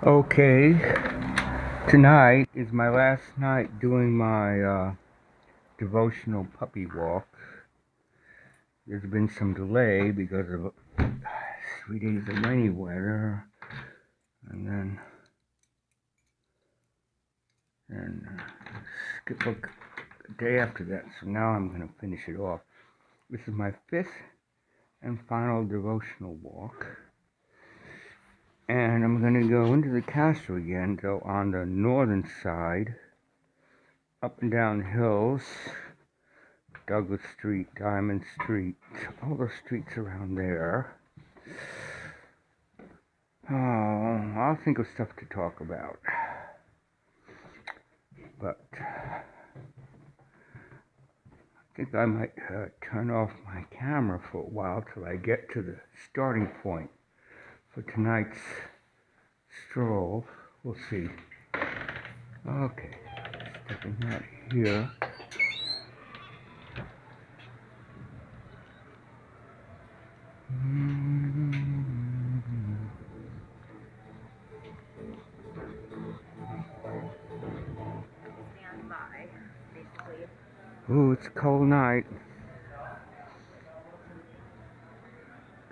Okay, tonight is my last night doing my devotional puppy walk. There's been some delay because of 3 days of rainy weather, and then skip a day after that. So now I'm going to finish it off. This is my 5th and final devotional walk. And I'm going to go into the Castro again, go on the northern side, up and down hills, Douglas Street, Diamond Street, all the streets around there. Oh, I'll think of stuff to talk about. But I think I might turn off my camera for a while till I get to the starting point for tonight's stroll. We'll see. Okay, stepping out here. Ooh, it's a cold night.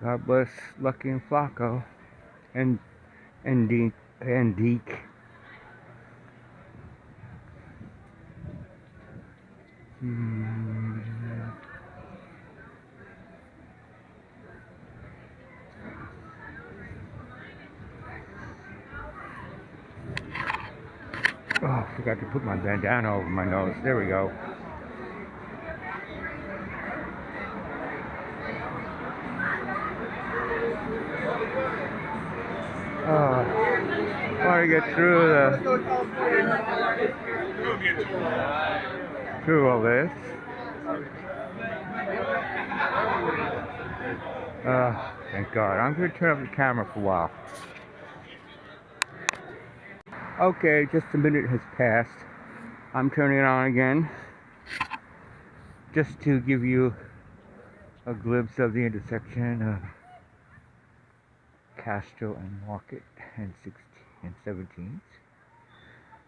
God bless Lucky and Flaco and Deke. Oh, I forgot to put my bandana over my nose. There we go. Want to get through all this. Thank God. I'm going to turn off the camera for a while. Okay, just a minute has passed. I'm turning it on again, just to give you a glimpse of the intersection of Castro and Market and 16th and 17th.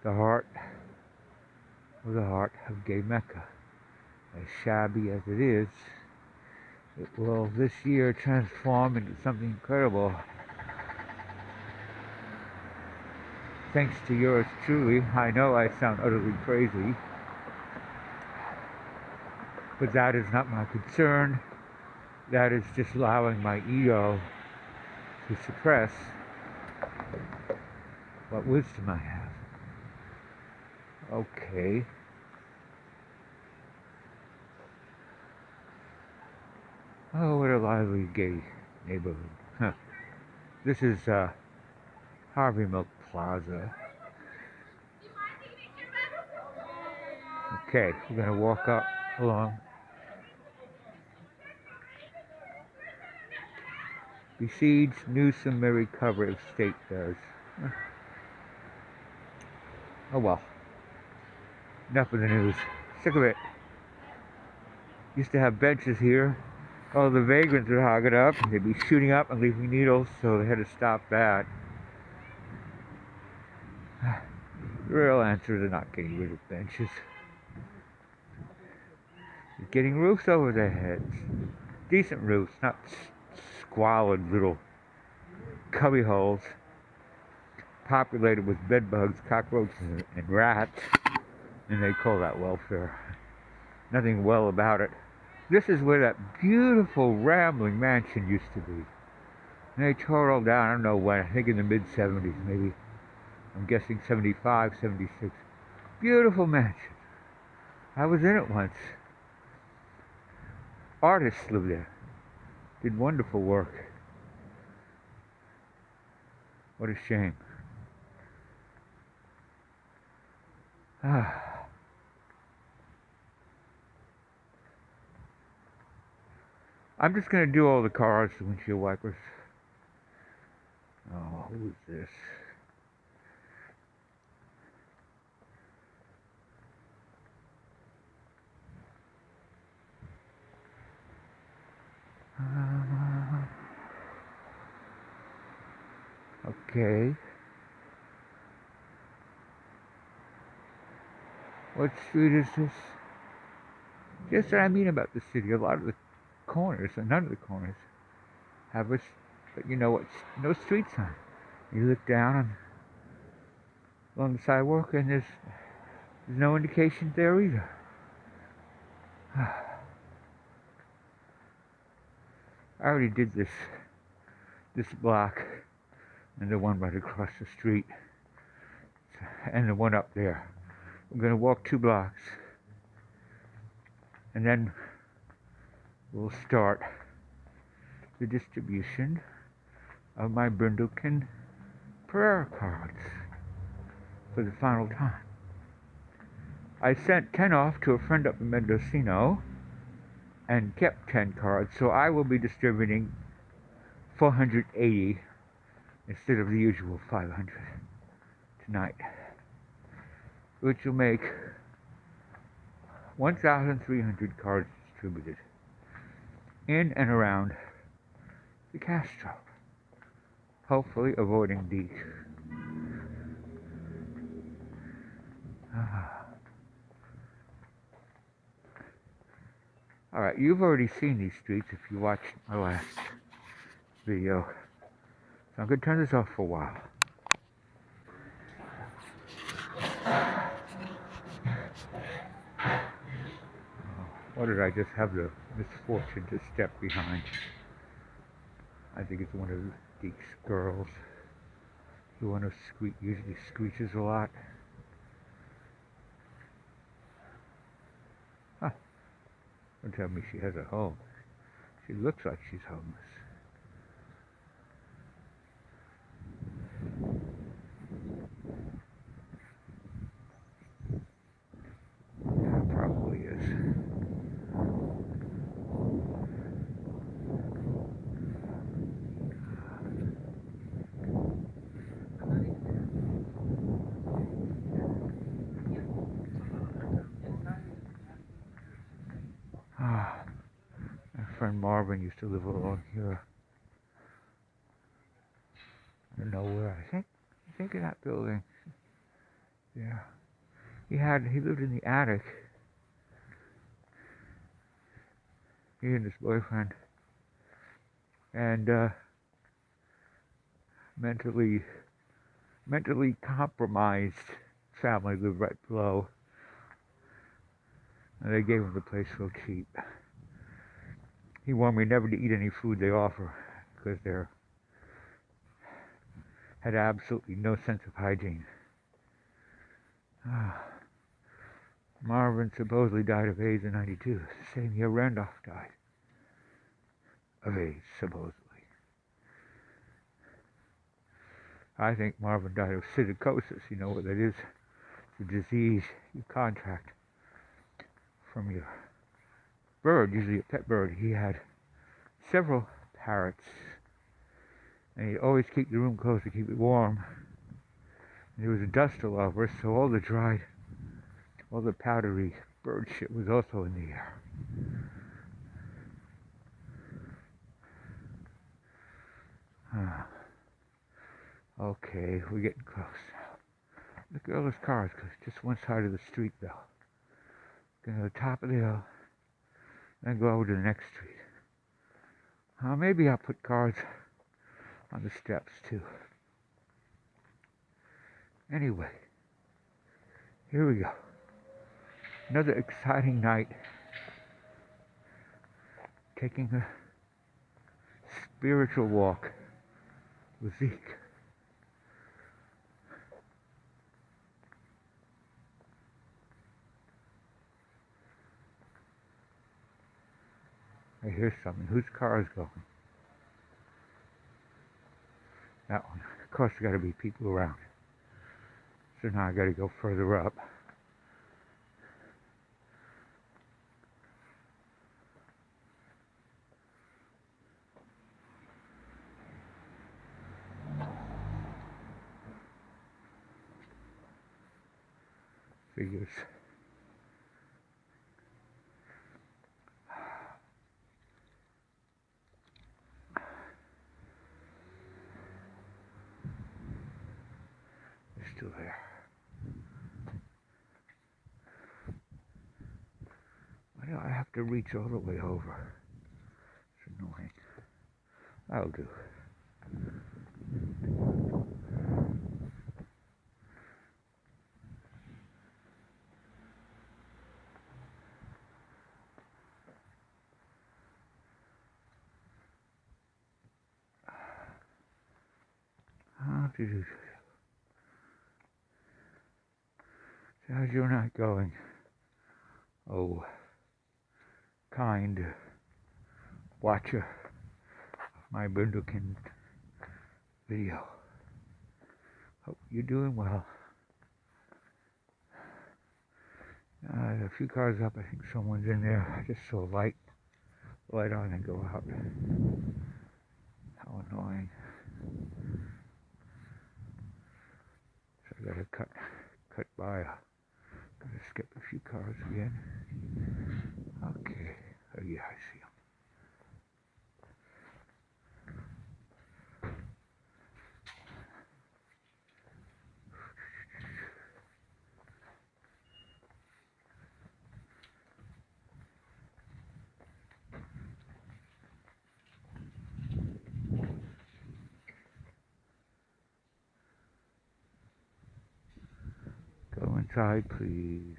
The heart of Gay Mecca. As shabby as it is, it will this year transform into something incredible. Thanks to yours truly. I know I sound utterly crazy, but that is not my concern. That is just allowing my ego to suppress what wisdom I have. Okay. Oh, what a lively gay neighborhood. Huh. This is Harvey Milk Plaza. Okay, we're going to walk up along. Besieged Newsom may recover if state does. Oh well. Enough of the news. Sick of it. Used to have benches here. All the vagrants would hog it up. They'd be shooting up and leaving needles, so they had to stop that. The real answer is not getting rid of benches. It's getting roofs over their heads. Decent roofs, not squalid little cubby holes populated with bed bugs, cockroaches, and rats. And they call that welfare. Nothing well about it. This is where that beautiful rambling mansion used to be. And they tore it all down, I don't know when, I think in the mid-70s maybe. I'm guessing 75, 76. Beautiful mansion. I was in it once. Artists lived there. Did wonderful work. What a shame. I'm just going to do all the cars, the windshield wipers. Oh, who is this? Okay. What street is this? Just what I mean about the city. A lot of the corners, and none of the corners, have a, but you know what? No street sign. You look down along the sidewalk, and there's no indication there either. I already did this block, and the one right across the street, and the one up there. I'm gonna walk 2 blocks, and then we'll start the distribution of my Brindlekin Prayer Cards for the final time. I sent 10 off to a friend up in Mendocino and kept 10 cards, so I will be distributing 480 instead of the usual 500 tonight, which will make 1,300 cards distributed in and around the Castro, hopefully avoiding the Alright, you've already seen these streets if you watched my last video, so I'm going to turn this off for a while. What did I just have the misfortune to step behind? I think it's one of Deke's girls. The one who usually screeches a lot. Huh. Don't tell me she has a home. She looks like she's homeless. Yeah, it probably is. My friend Marvin used to live along here. I don't know where. I think in that building. Yeah. He lived in the attic. He and his boyfriend. And mentally compromised family lived right below. And they gave him the place real cheap. He warned me never to eat any food they offer because they had absolutely no sense of hygiene. Marvin supposedly died of AIDS in '92, the same year Randolph died of AIDS, supposedly. I think Marvin died of psittacosis. You know what that is? It's a disease you contract from your bird, usually a pet bird. He had several parrots, and he'd always keep the room closed to keep it warm. And he was a dust lover, so all the powdery bird shit was also in the air. Okay, we're getting close now. Look at all those cars, because just one side of the street, though. Go to the top of the hill, then go over to the next street. Maybe I'll put cars on the steps, too. Anyway, here we go. Another exciting night. Taking a spiritual walk with Zeke. I hear something. Whose car is going? That one. Of course, there got to be people around. So now I got to go further up. Figures. They're still there. to reach all the way over. It's annoying. That'll do. So how's your night going? Oh, kind watcher of my Brindlekin video. Hope you're doing well. A few cars up, I think someone's in there. I just saw light on and go out. How annoying. So I gotta cut by. Gotta skip a few cars again. Okay. Oh yeah, I see them. Go inside, please.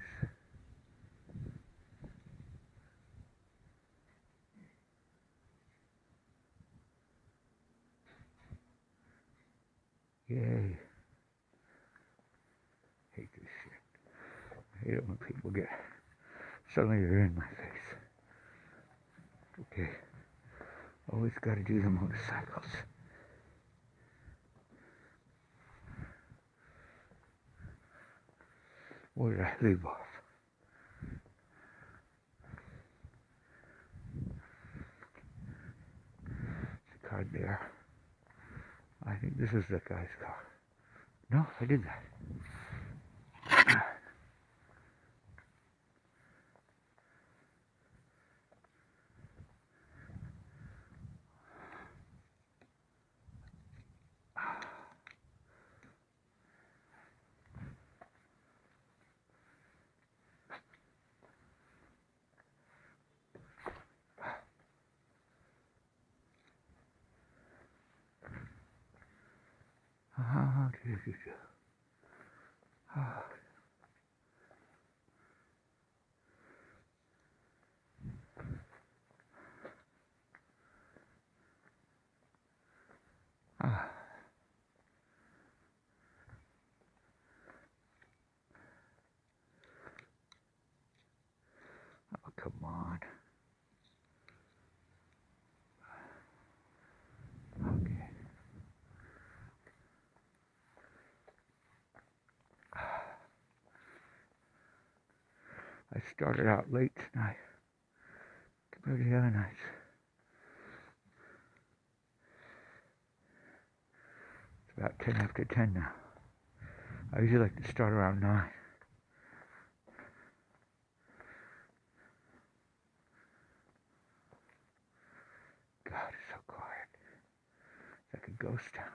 Yay. Hate this shit. I hate it when people get suddenly they're in my face. Okay. Always gotta do the motorcycles. Where did I leave off? The card there. I think this is the guy's car. No, I did that. Oh, come on. Okay. I started out late tonight compared to the other nights. It's about 10 after 10 now. I usually like to start around 9. God, it's so quiet. It's like a ghost town.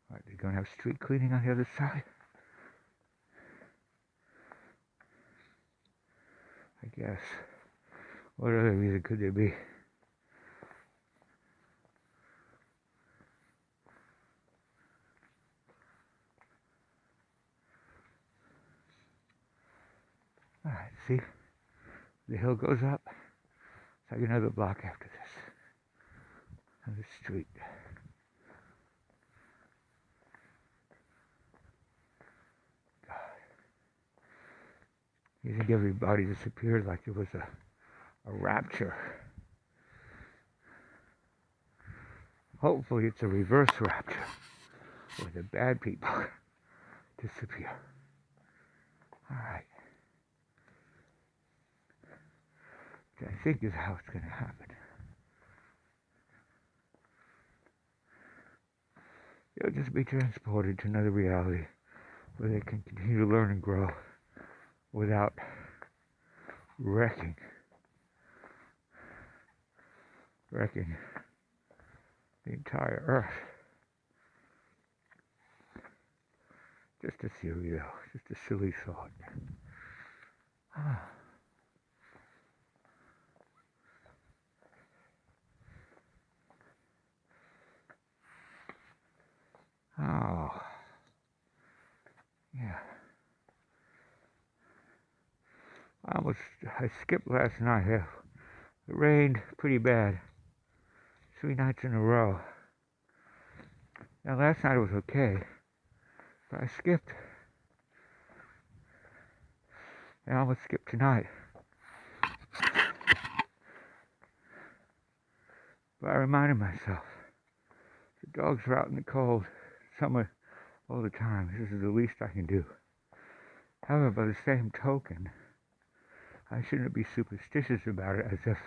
Alright, they're going to have street cleaning on the other side. I guess. What other reason could there be? Alright, see? The hill goes up. It's like another block after this. Another street. God. You think everybody disappeared like it was a rapture. Hopefully it's a reverse rapture, where the bad people disappear. Alright. Which I think is how it's going to happen. They'll just be transported to another reality where they can continue to learn and grow without wrecking the entire earth. Just a silly, just a silly thought. Oh, yeah. I skipped last night. It rained pretty bad. 3 nights in a row. Now last night it was okay, but I skipped. And I almost skipped tonight. But I reminded myself, the dogs are out in the cold, summer, all the time. This is the least I can do. However, by the same token, I shouldn't be superstitious about it as if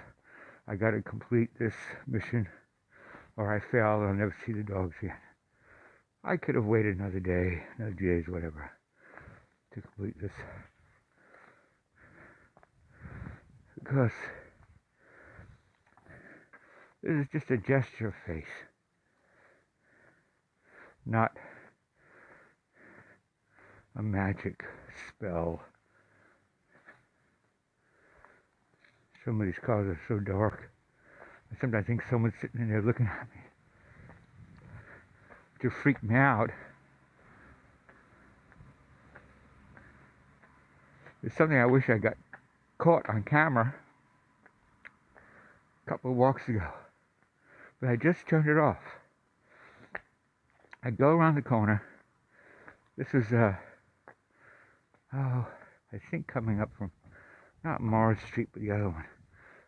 I got to complete this mission or I fail and I'll never see the dogs again. I could have waited another day, another 2 days, whatever, to complete this. Because this is just a gesture of faith, not a magic spell. Some of these cars are so dark. I sometimes think someone's sitting in there looking at me. To freak me out. It's something I wish I got caught on camera a couple of walks ago. But I just turned it off. I go around the corner. This is, I think coming up from, not Morris Street, but the other one.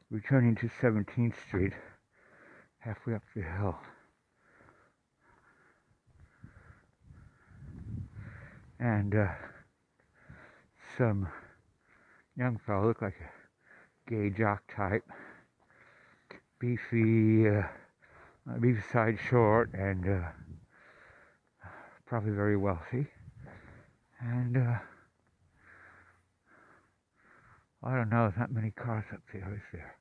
Returning to 17th Street, halfway up the hill. And some young fellow, looked like a gay jock type, beefy, beefy side short, and probably very wealthy. And I don't know, there's not many cars up there, is there?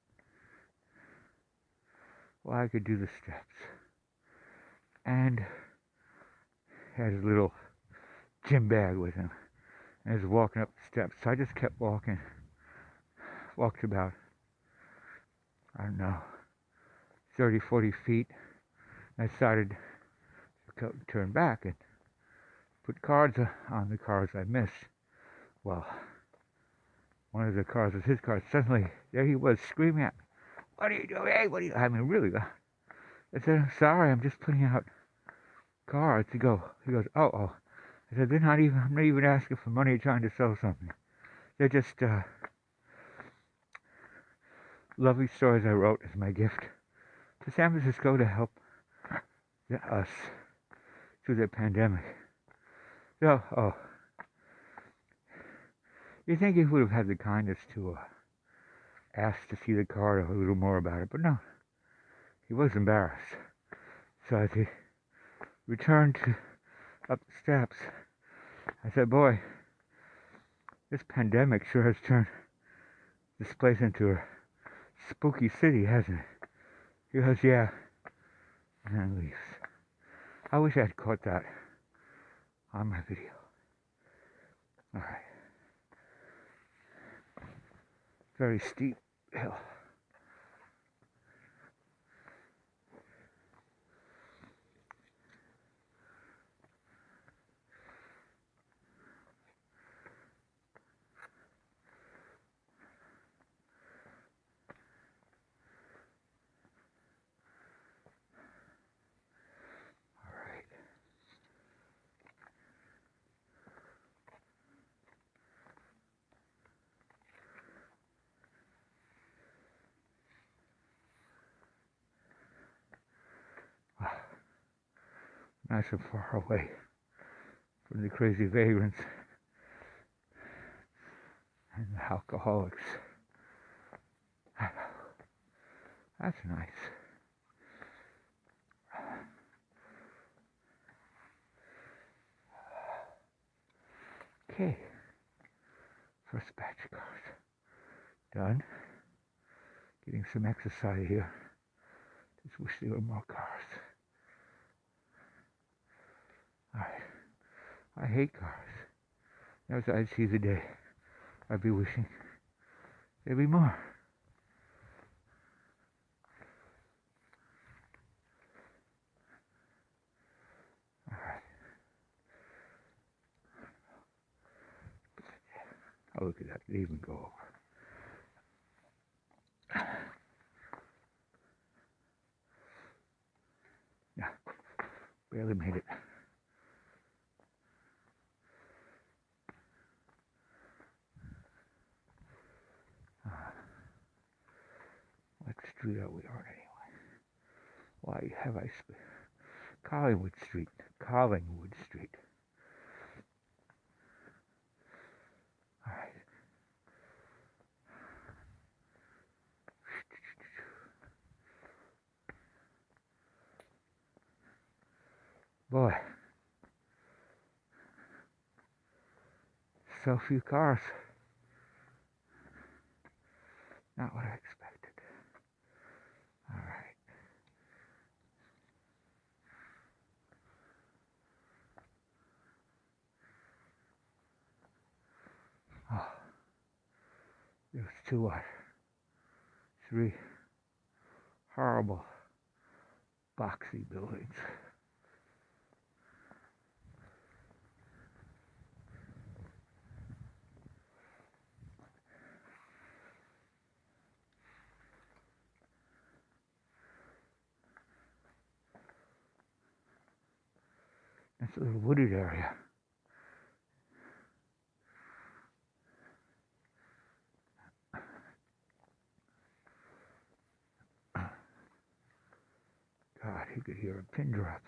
Well, I could do the steps. And had his little gym bag with him. And he was walking up the steps. So I just kept walking. Walked about, I don't know, 30, 40 feet. I decided to turn back and put cards on the cars I missed. Well, one of the cars was his car. Suddenly, there he was screaming at me. What are you doing? Hey, what are you? I mean, really. I said, I'm sorry, I'm just putting out cards. He goes, oh. I said, I'm not even asking for money trying to sell something. They're just lovely stories I wrote as my gift to San Francisco to help us through the pandemic. So, you think he would have had the kindness to ask to see the card a little more about it, but no, he was embarrassed. So as he returned up the steps, I said, boy, this pandemic sure has turned this place into a spooky city, hasn't it? He goes, yeah, and then leaves. I wish I had caught that on my video. All right. Very steep hill. Nice and far away from the crazy vagrants and the alcoholics. That's nice. Okay, first batch of cards done. Getting some exercise here. Just wish there were more cars. Alright, I hate cars. As I'd see the day, I'd be wishing there'd be more. Alright. Oh, look at that. It even go over. Yeah, barely made it. What street are we on anyway? Why have I Collingwood Street. Collingwood Street. Alright. Boy. So few cars. Not what I expected. Alright. Oh. There's 2 what? 3 horrible boxy buildings. That's a little wooded area. God, you could hear a pin drop.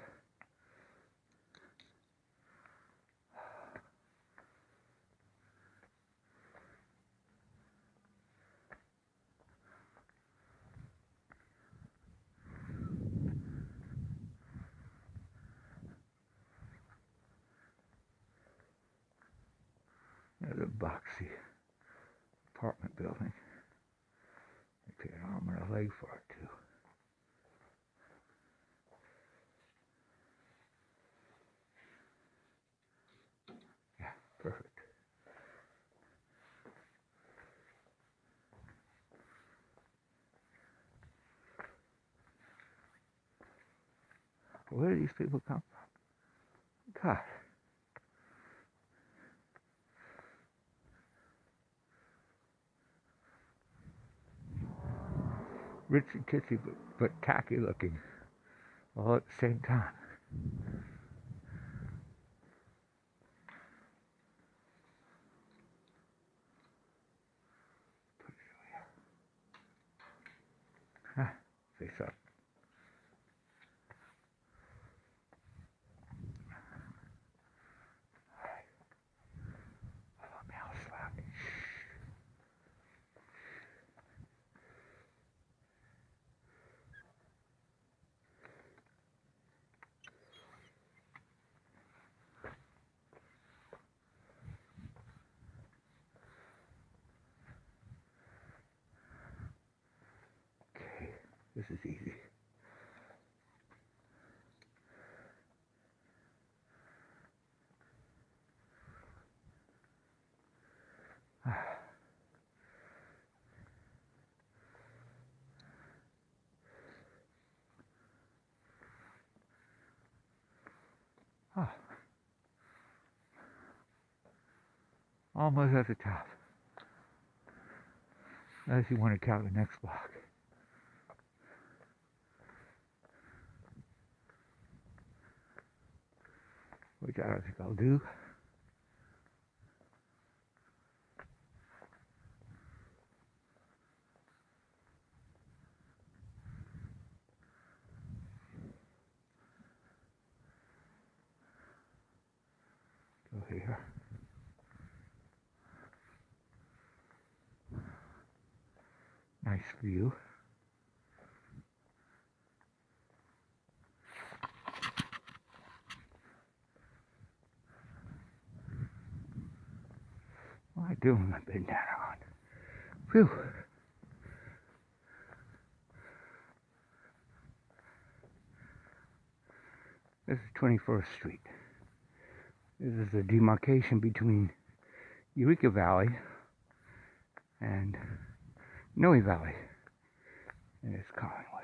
Another boxy apartment building. They pay an arm and a leg for it too. Yeah, perfect. Where do these people come from? God. Rich and kitsy, but tacky looking, all at the same time. Huh, face up. Oh, mouse loud. Okay, this is easy. Oh. Almost at the top. Unless you want to count the next block. Which I don't think I'll do. Go here. Nice view. What am I doing? I've been down on. Phew. This is 21st Street. This is the demarcation between Eureka Valley and Noe Valley. And it's Collingwood.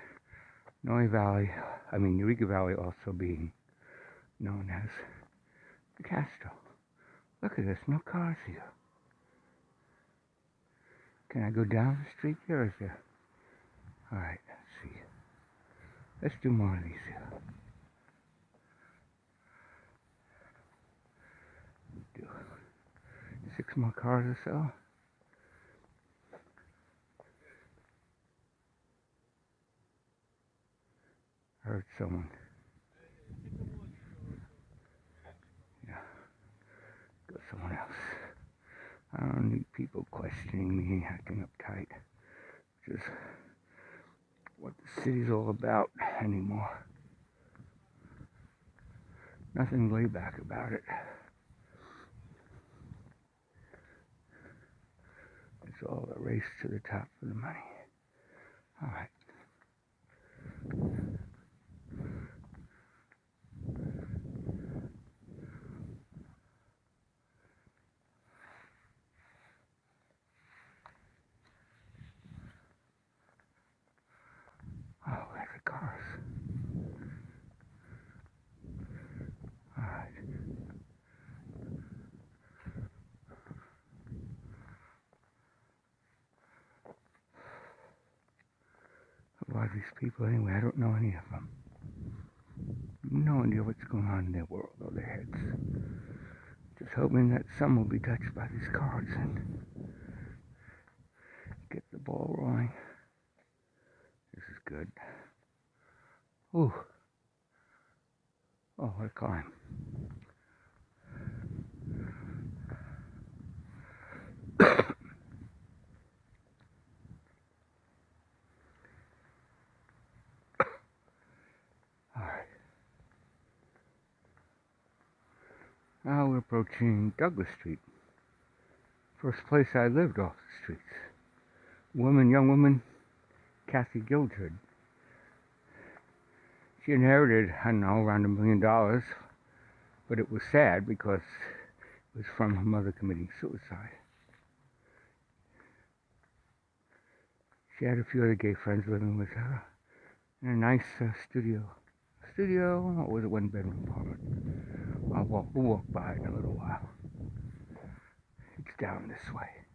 Eureka Valley also being known as the Castro. Look at this, no cars here. Can I go down the street here or is there? Alright, let's see. Let's do more of these here. Do 6 more cars or so. I heard someone. Yeah, go someone else. I don't need people questioning me, acting uptight, which is what the city's all about anymore. Nothing laid back about it. It's all a race to the top for the money. All right. Oh, there's the cars. All right. Who are these people anyway? I don't know any of them. No idea what's going on in their world or their heads. Just hoping that some will be touched by these cards and get the ball rolling. This is good. Ooh. Oh, what a climb. Alright. Now we're approaching Douglas Street. First place I lived off the streets. Young woman, Kathy Gildred. She inherited, I don't know, around $1 million, but it was sad because it was from her mother committing suicide. She had a few other gay friends living with her in a nice studio. What was it, 1-bedroom apartment? We'll walk by it in a little while. It's down this way.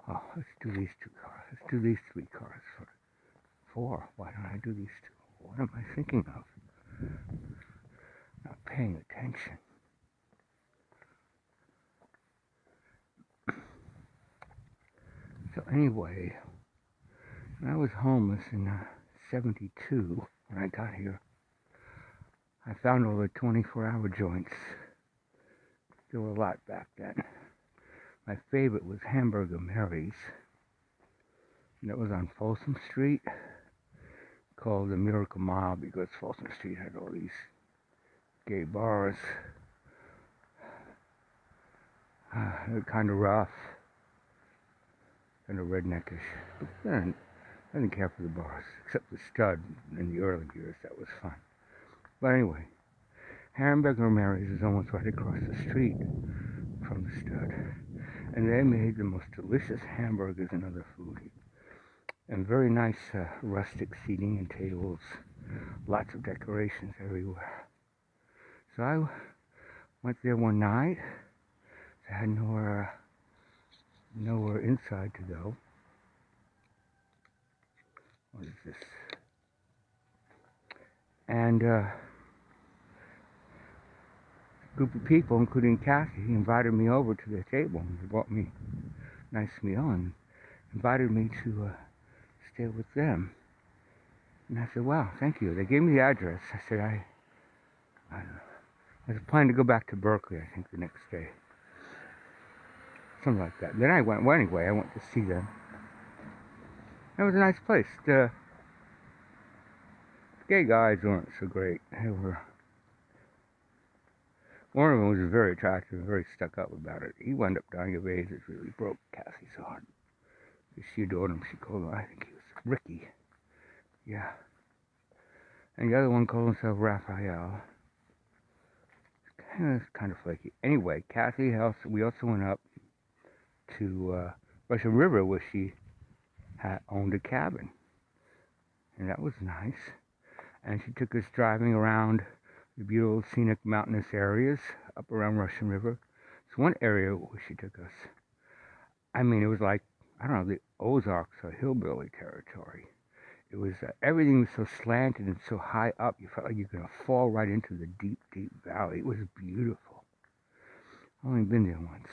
Oh, let's do these 2 cars. Let's do these 3 cars for 4. Why don't I do these 2? What am I thinking of? Not paying attention. So anyway, when I was homeless in 72, when I got here, I found all the 24-hour joints. There were a lot back then. My favorite was Hamburger Mary's. And that was on Folsom Street, called the Miracle Mile because Folsom Street had all these gay bars. They were kind of rough, kind of redneckish. But then, I didn't care for the bars, except the Stud in the early years. That was fun. But anyway, Hamburger Mary's is almost right across the street from the Stud. And they made the most delicious hamburgers and other food. And very nice rustic seating and tables. Lots of decorations everywhere. So I went there one night. I had nowhere inside to go. What is this? And a group of people, including Kathy, invited me over to their table. They brought me a nice meal and invited me to stay with them. And I said, wow, thank you. They gave me the address. I said, I was planning to go back to Berkeley, I think, the next day. Something like that. Then I went, well, anyway, I went to see them. It was a nice place. The gay guys weren't so great. One of them was very attractive and very stuck up about it. He wound up dying of AIDS. It really broke Cassie's heart. She adored him. She called him, I think he was Ricky. Yeah. And the other one called himself Raphael. It's kind of flaky. Anyway, Kathy House, we also went up to Russian River where she had owned a cabin. And that was nice. And she took us driving around the beautiful scenic mountainous areas up around Russian River. It's one area where she took us. I mean, it was like, I don't know, the Ozarks or hillbilly territory. It was, everything was so slanted and so high up, you felt like you were going to fall right into the deep, deep valley. It was beautiful. I've only been there once.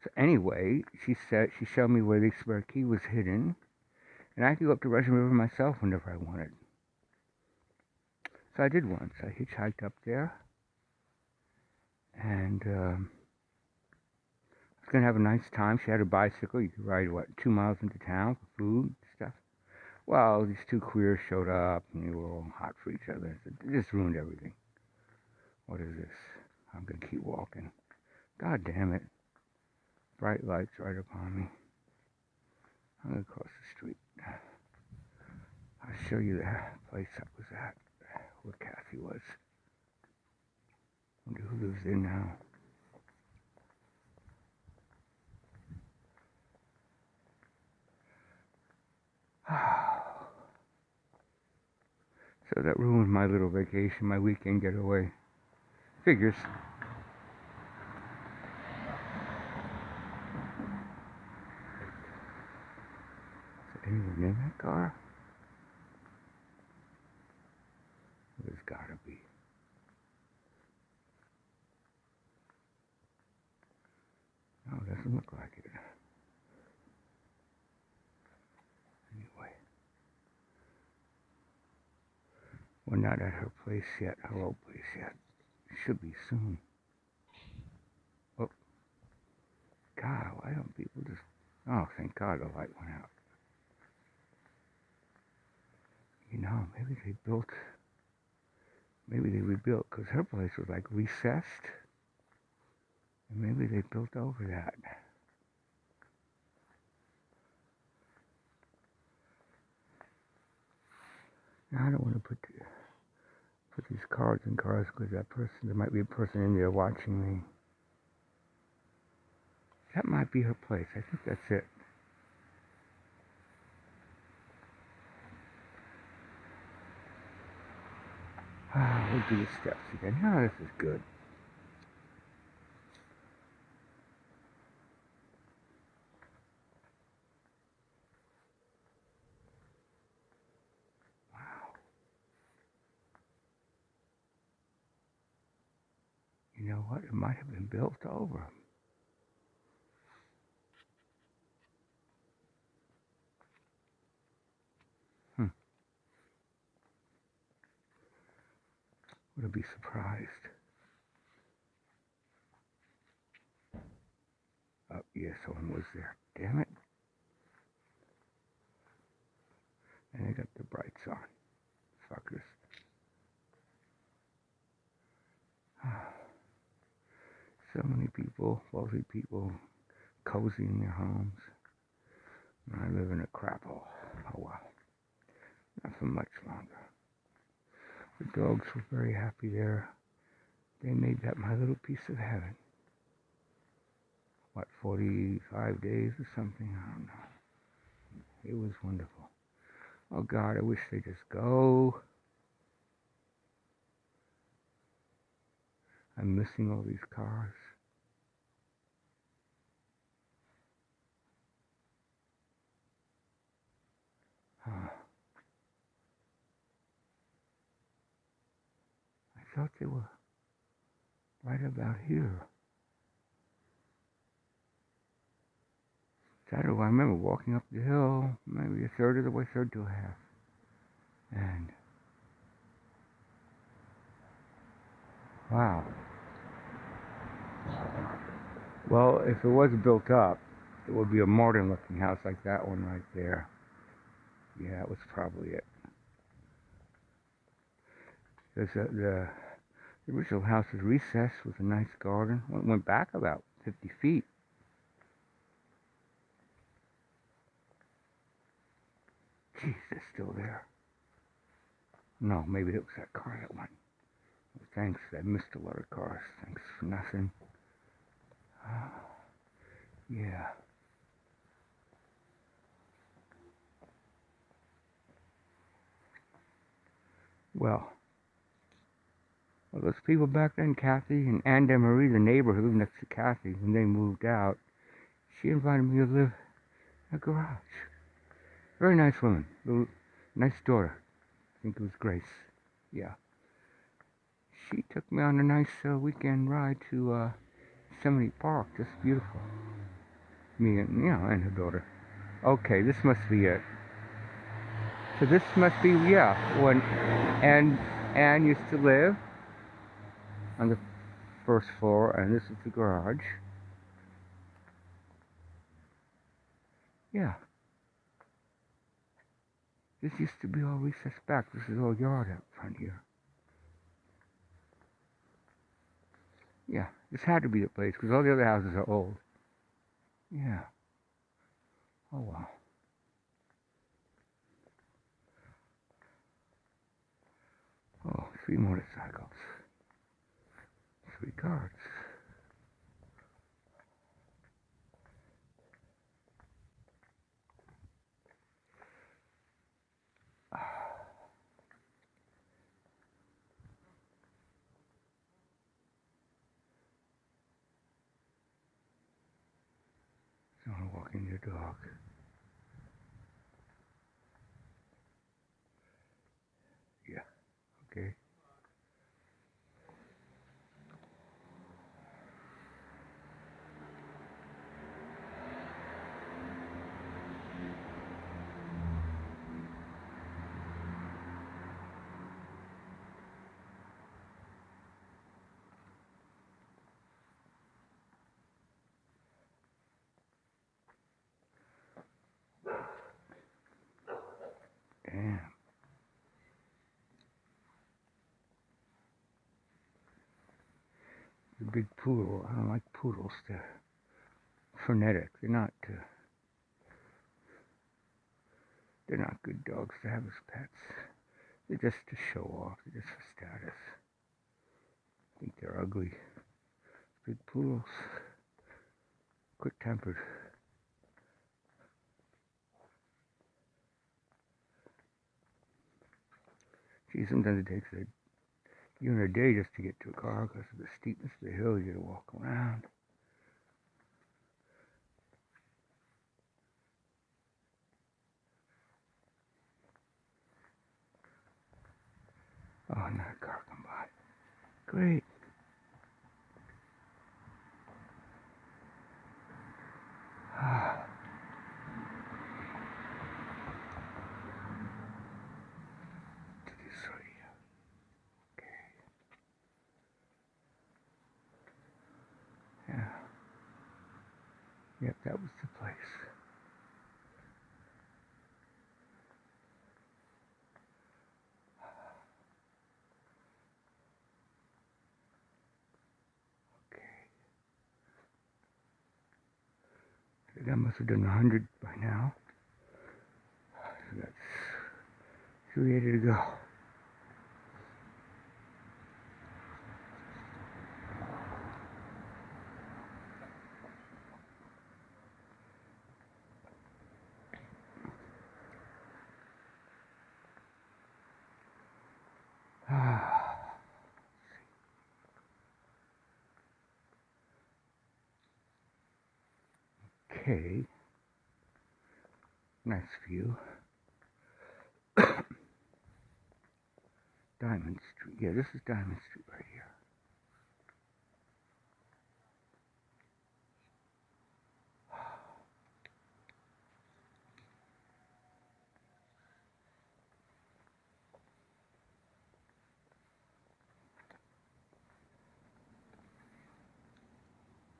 So anyway, she showed me where the spare key was hidden, and I could go up to Russian River myself whenever I wanted. So I did once. I hitchhiked up there, and I was going to have a nice time. She had a bicycle. You could ride, 2 miles into town for food and stuff. Well, these two queers showed up, and they were all hot for each other. It just ruined everything. What is this? I'm going to keep walking. God damn it. Bright lights right upon me. I'm going to cross the street. I'll show you the place I was at, where Kathy was. Wonder who lives there now. So that ruined my little vacation, my weekend getaway. Figures. Is there anyone in that car? There's gotta be. No, it doesn't look like it. Anyway. We're not at her place yet, her old place yet. It should be soon. Oh. God, why don't people just... Oh, thank God the light went out. You know, maybe they rebuilt, because her place was like recessed. And maybe they built over that. Now, I don't want to put these cards in cars because there might be a person in there watching me. That might be her place. I think that's it. We'll do the steps again. Oh, this is good. Wow. You know what? It might have been built over. Would be surprised. Oh, yeah, someone was there. Damn it. And they got the brights on. Fuckers. So many people, wealthy people, cozy in their homes. And I live in a crap hole. Oh well. Not for much longer. The dogs were very happy there. They made that my little piece of heaven. 45 days or something? I don't know. It was wonderful. Oh God, I wish they'd just go. I'm missing all these cars. I thought they were right about here. I remember walking up the hill, maybe a third of the way, third to a half. And, wow. Well, if it was built up, it would be a modern looking house like that one right there. Yeah, that was probably it. Because the original house was recessed with a nice garden. Well, it went back about 50 feet. Jeez, they're still there. No, maybe it was that car that went. Thanks, I missed a lot of cars. Thanks for nothing. Yeah. Well, those people back then, Kathy and Anne Marie, the neighbor who lived next to Kathy, when they moved out, she invited me to live in a garage. Very nice woman. Little, nice daughter. I think it was Grace. Yeah. She took me on a nice weekend ride to Yosemite Park. Just beautiful. Me and, and her daughter. Okay, this must be it. So this must be, when Anne used to live on the first floor, and this is the garage. Yeah. This used to be all recessed back. This is all yard out front here. Yeah, this had to be the place, because all the other houses are old. Yeah. Oh, wow. Oh, 3 motorcycles. 3 cars. Someone walking their dog. Yeah, okay. Damn. The big poodle. I don't like poodles. They're frenetic. They're not good dogs to have as pets. They're just to show off. They're just for status. I think they're ugly. Big poodles. Quick-tempered. Gee, sometimes it takes even a day just to get to a car because of the steepness of the hill. You gotta walk around. Oh, another car come by. Great. Yeah. Yep, that was the place. Okay. I think I must have done 100 by now. So that's 380 to go. Okay. Nice view. Diamond Street. Yeah, this is Diamond Street right here.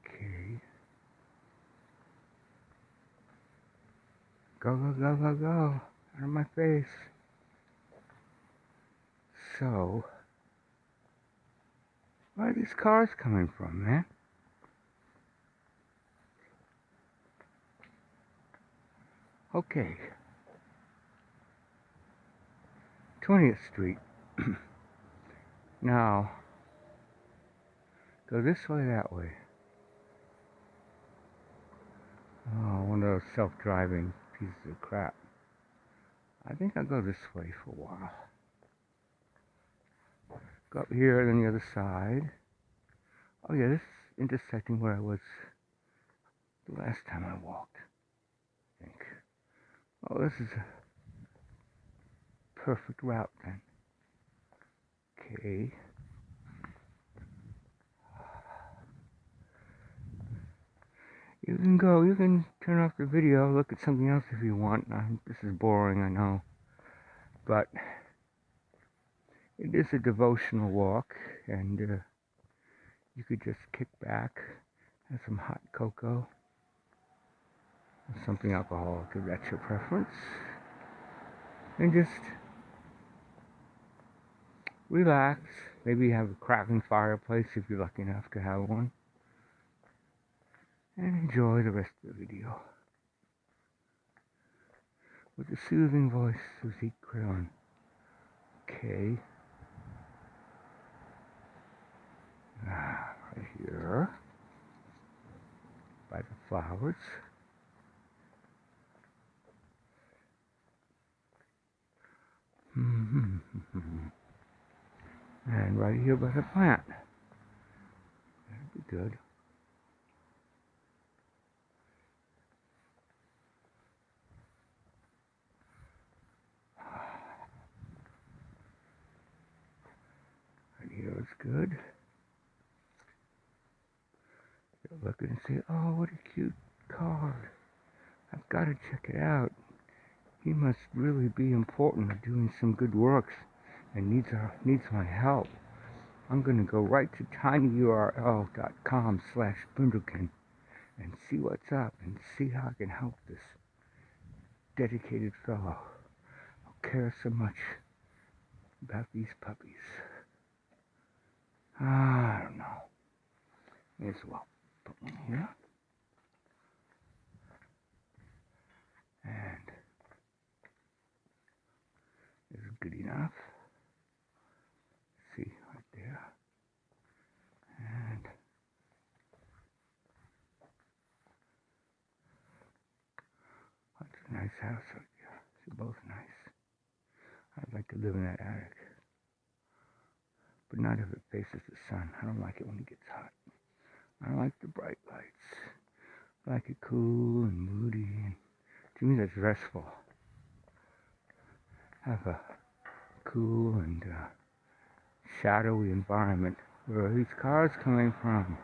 Okay. Go, go, go, go, go. Out of my face. So, where are these cars coming from, man? Okay. 20th Street. Now, Go this way, that way. Oh, one of those self-driving pieces of crap. I think I'll go this way for a while. Go up here, then the other side. Oh yeah, this is intersecting where I was the last time I walked, I think. Oh, this is a perfect route then. Okay. You can turn off the video, look at something else if you want. This is boring, I know. But it is a devotional walk, and you could just kick back, have some hot cocoa, or something alcoholic if that's your preference, and just relax. Maybe have a crackling fireplace if you're lucky enough to have one, and enjoy the rest of the video with the soothing voice of Zeke Krillin. Okay. Right here, by the flowers. And right here by the plant. That'd be good. Right here is good. You'll look and say, oh, what a cute card. I've got to check it out. He must really be important at doing some good works and needs my help. I'm going to go right to tinyurl.com/Brindlekin and see what's up and see how I can help this dedicated fellow who cares so much about these puppies. I don't know. May as well put one here. And this is good enough. See, right there. And that's a nice house right there. They're both nice. I'd like to live in that attic. But not if it faces the sun. I don't like it when it gets hot. I don't like the bright lights. I like it cool and moody. And to me, that's restful. Have a cool and shadowy environment. Where are these cars coming from?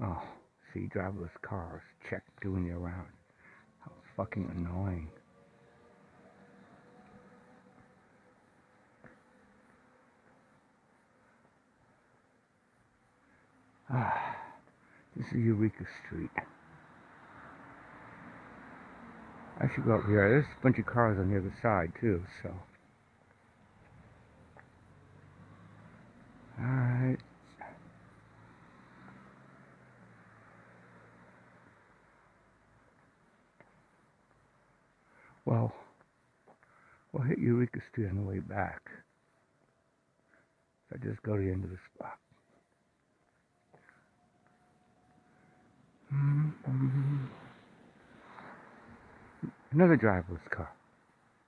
Oh, see, driverless cars. Check doing you around. How fucking annoying. This is Eureka Street. I should go up here. There's a bunch of cars on the other side too, so. Alright. Well, we'll hit Eureka Street on the way back. So I just go to the end of the spot. Another driverless car.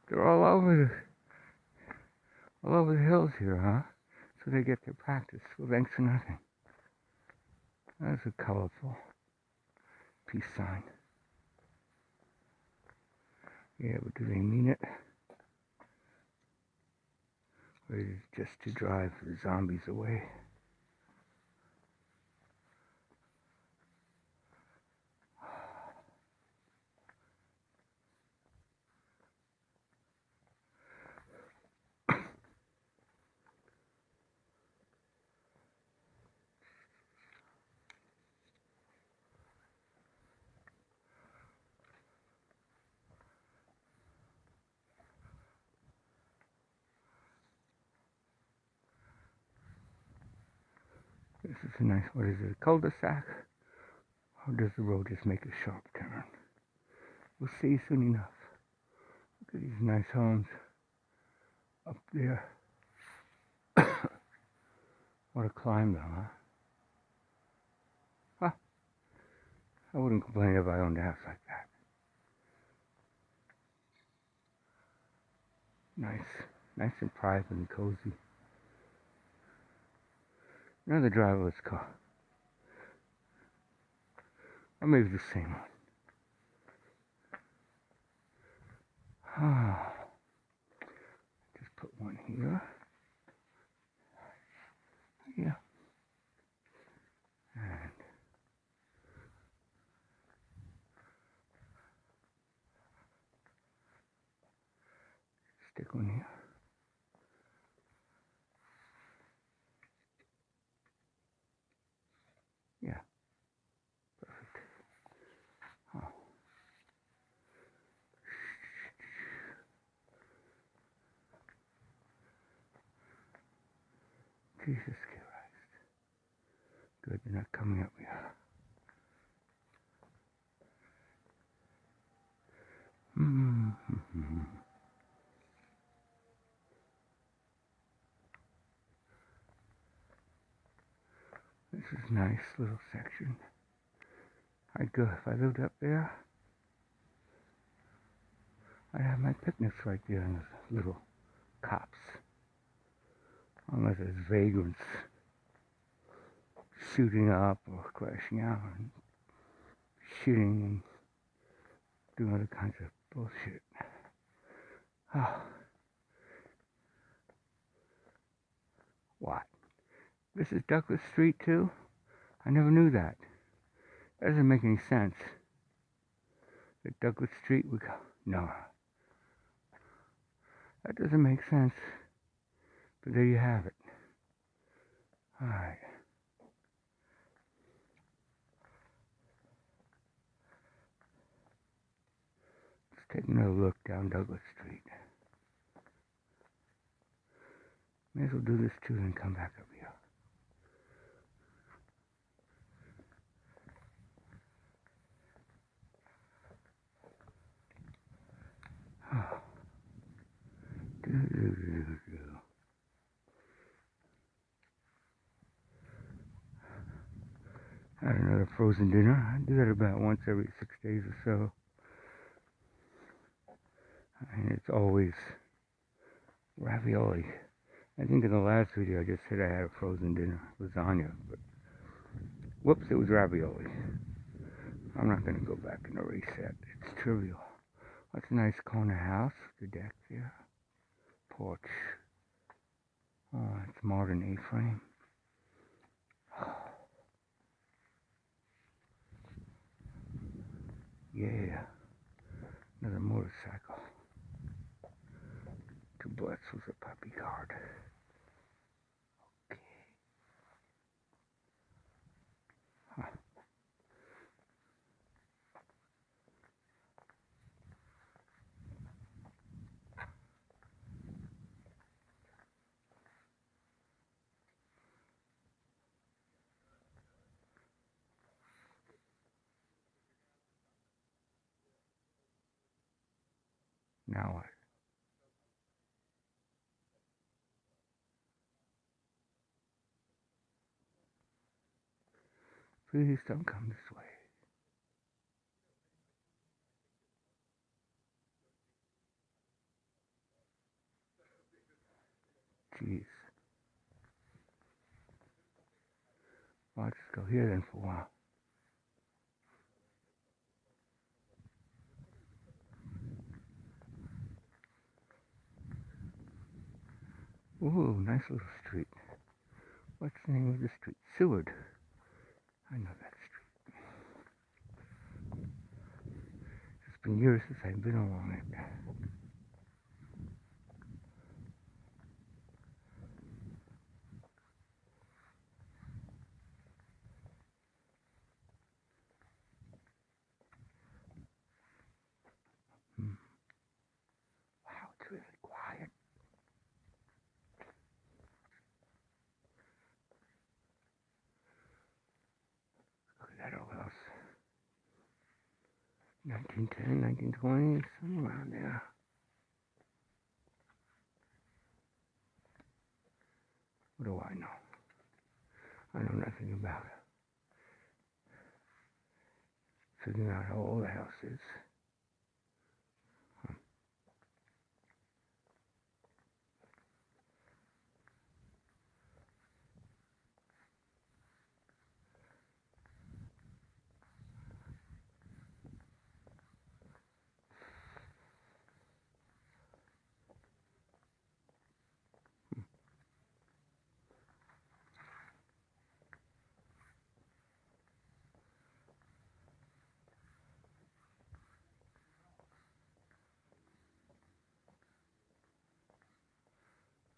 They're all over the hills here, huh? So they get their practice. Well, thanks for nothing. That's a colorful peace sign. Yeah, but do they mean it? Or is it just to drive the zombies away? This is a nice, what is it, a cul-de-sac? Or does the road just make a sharp turn? We'll see soon enough. Look at these nice homes up there. What a climb though, huh? Huh. I wouldn't complain if I owned a house like that. Nice and private and cozy. Another driverless car. Or maybe the same one. Ah, just put one here. Yeah. And stick one here. Yeah. Perfect. Oh. Jesus Christ. Good, they're not coming up here. Mm-hmm. This is a nice little section. I'd go, if I lived up there, I'd have my picnics right there in the little copse. Unless there's vagrants shooting up or crashing out and shooting and doing other kinds of bullshit. Oh. What? This is Douglas Street too? I never knew that. That doesn't make any sense. That Douglas Street would go. No. That doesn't make sense. But there you have it. Alright. Let's take another look down Douglas Street. May as well do this too and come back up here. Oh. Had another frozen dinner. I do that about once every 6 days or so. And it's always ravioli. I think in the last video I just said I had a frozen dinner, lasagna, but whoops, it was ravioli. I'm not going to go back and erase that. It's trivial. That's a nice corner house, the deck there, porch. Oh, it's modern A-frame. Yeah, another motorcycle. To bless with a puppy card. Okay. Huh. Now what? Please don't come this way. Jeez. Well, I'll just go here then for a while. Ooh, nice little street. What's the name of the street? Seward. I know that street. It's been years since I've been along it. Wow, it's really quiet. Look at that old house. 1910, 1920, somewhere around there. What do I know? I know nothing about figuring out how old the house is.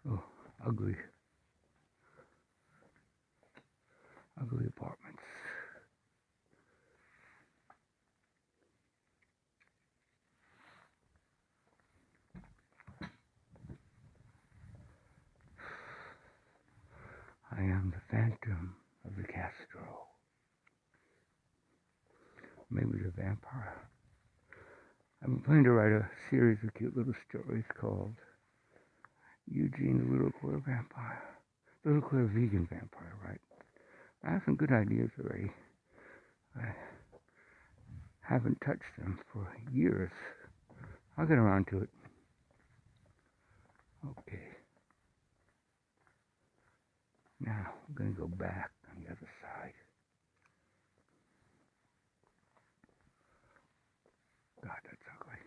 Oh, ugly apartments. I am the phantom of the Castro. Maybe the vampire. I've been planning to write a series of cute little stories called Eugene the Little Queer Vampire. Little Queer Vegan Vampire, right? I have some good ideas already. I haven't touched them for years. I'll get around to it. Okay. Now, I'm going to go back on the other side. God, that's ugly.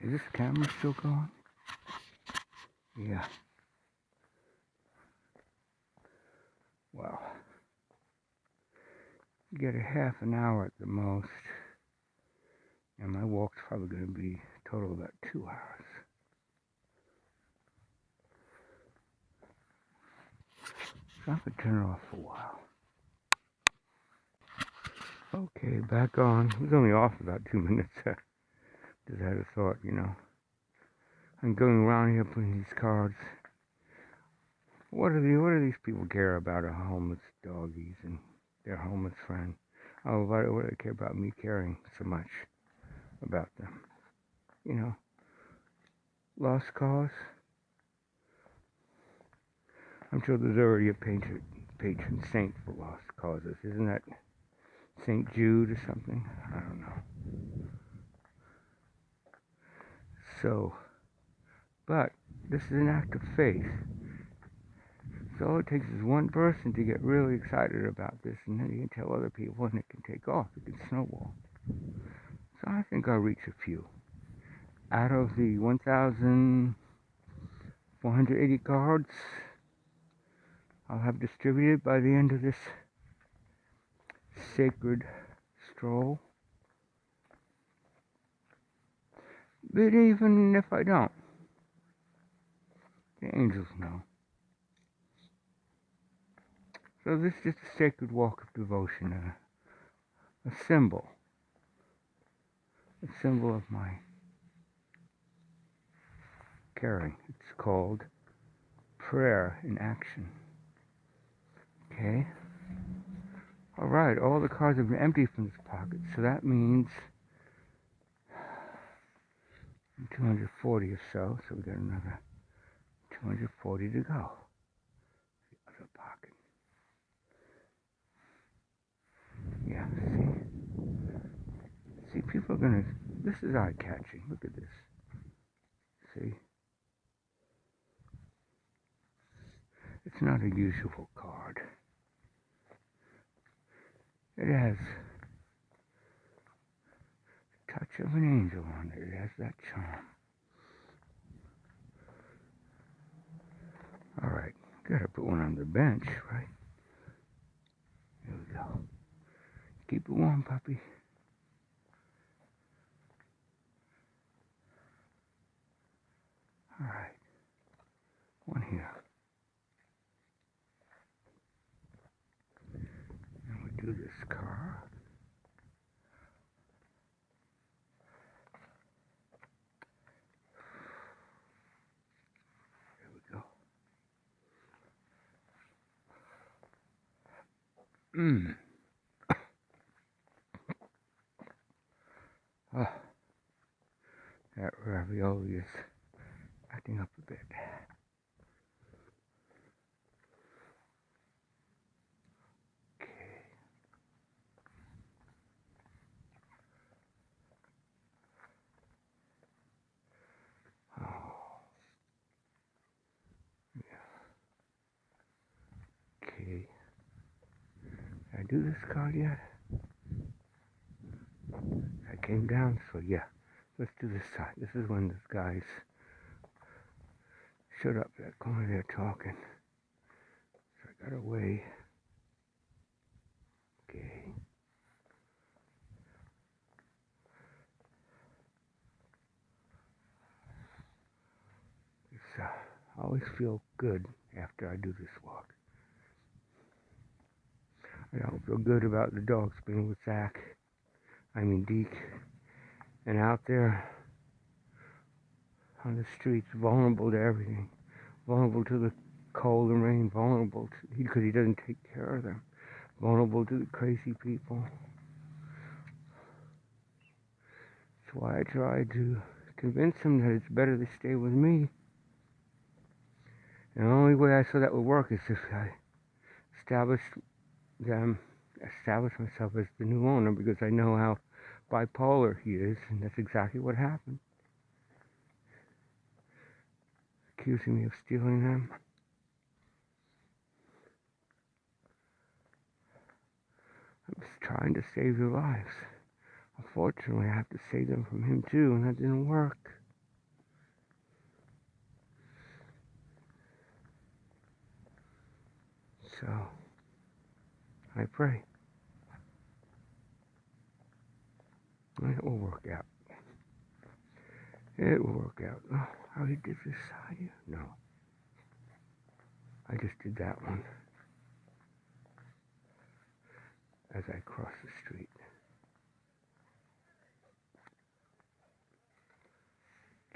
Is this camera still going? Yeah. Well, you get a half an hour at the most, and my walk's probably going to be a total of about 2 hours. So I could turn it off for a while. Okay, back on. It was only off about 2 minutes. Just had a thought, you know. I'm going around here putting these cards. What do these people care about a homeless doggies and their homeless friend? Oh, what do they care about me caring so much about them? You know, lost cause. I'm sure there's already a patron saint for lost causes. Isn't that St. Jude or something? I don't know. So, but this is an act of faith. So all it takes is one person to get really excited about this, and then you can tell other people, and it can take off. It can snowball. So I think I'll reach a few. Out of the 1,480 cards I'll have distributed by the end of this sacred stroll. But even if I don't, the angels know. So this is just a sacred walk of devotion, a symbol of my caring. It's called prayer in action. Okay? Alright, all the cards have been emptied from this pocket, so that means 240 or so, so we got another 240 to go. The other pocket. Yeah, see, people are gonna, this is eye-catching, look at this. See? It's not a usual card. It has the touch of an angel on it. It has that charm. Alright, gotta put one on the bench, right? Here we go. Keep it warm, puppy. Alright. One here. And we do this car. There we go. Mm. Oh, that ravioli is acting up a bit. Okay. Oh, yeah. Okay. Did I do this card yet? I came down, so yeah. Let's do this side. This is when this guy's shut up that corner there talking. So I got away. Okay. It's, I always feel good after I do this walk. I don't feel good about the dogs being with Deke, and out there on the streets, vulnerable to everything, vulnerable to the cold and rain, vulnerable because he doesn't take care of them, vulnerable to the crazy people. That's why I try to convince them that it's better to stay with me. And the only way I saw that would work is if I establish myself as the new owner, because I know how bipolar he is, and that's exactly what happened. Accusing me of stealing them. I was trying to save their lives. Unfortunately, I have to save them from him too, and that didn't work. So, I pray. It will work out. It will work out. Oh, how he did this side? No. I just did that one as I crossed the street.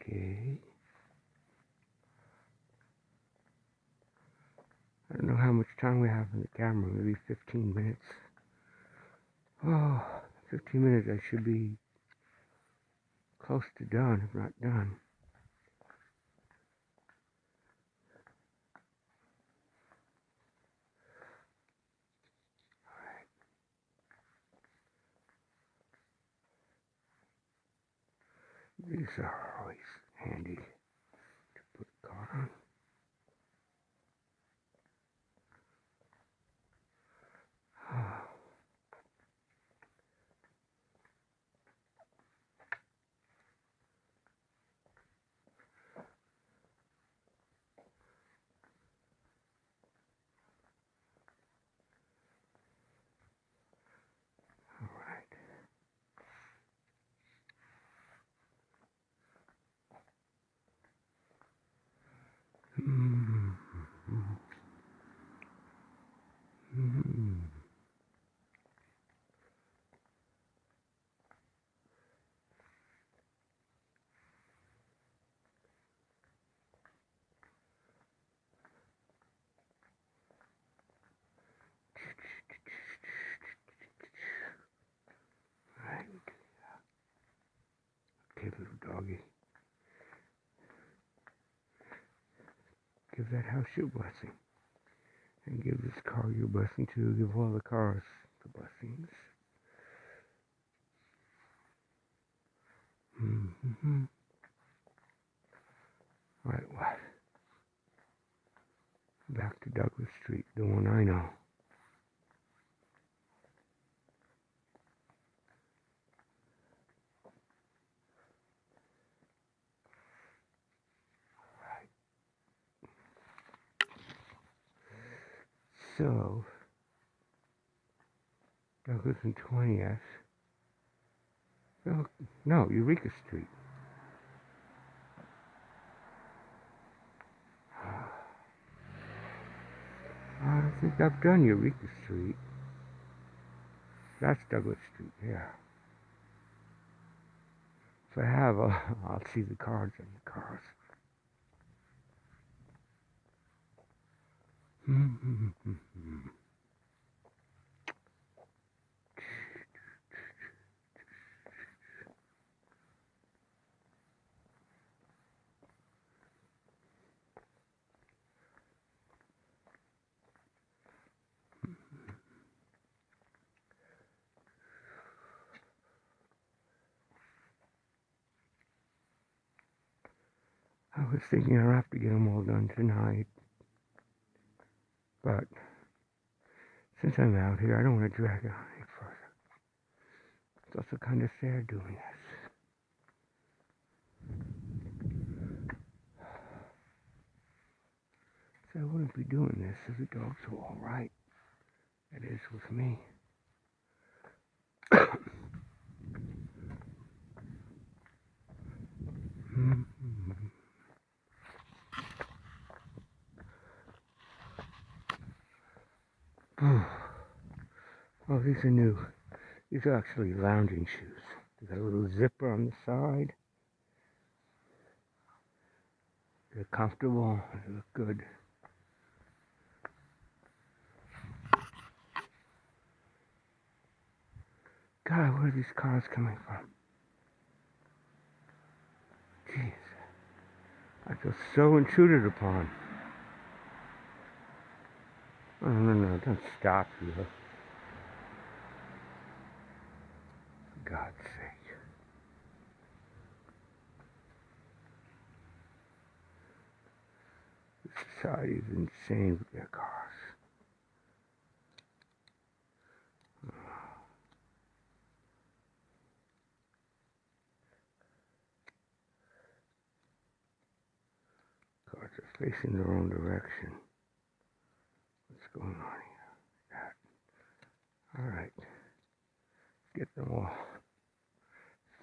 Okay. I don't know how much time we have on the camera. Maybe 15 minutes. Oh, 15 minutes. I should be close to done, if not done. These are always handy to put a card on. Okay, little doggy. Give that house your blessing. And give this car your blessing too. Give all the cars the blessings. Right, what? Back to Douglas Street, the one I know. Right. So, Douglas and 20th. No, Eureka Street. I don't think I've done Eureka Street. That's Douglas Street, yeah. If I have, I'll see the cards on the cars. I was thinking I'll have to get them all done tonight, but since I'm out here, I don't want to drag it on any further. It's also kind of sad doing this. So I wouldn't be doing this if the dogs were all right. That is with me. Oh, these are new. These are actually lounging shoes. They got a little zipper on the side. They're comfortable. They look good. God, where are these cars coming from? Jeez. I feel so intruded upon. Oh, no, don't stop here. For God's sake. This society is insane with their cars. Cars are facing their own direction. What's going on here? That. Alright. Get them all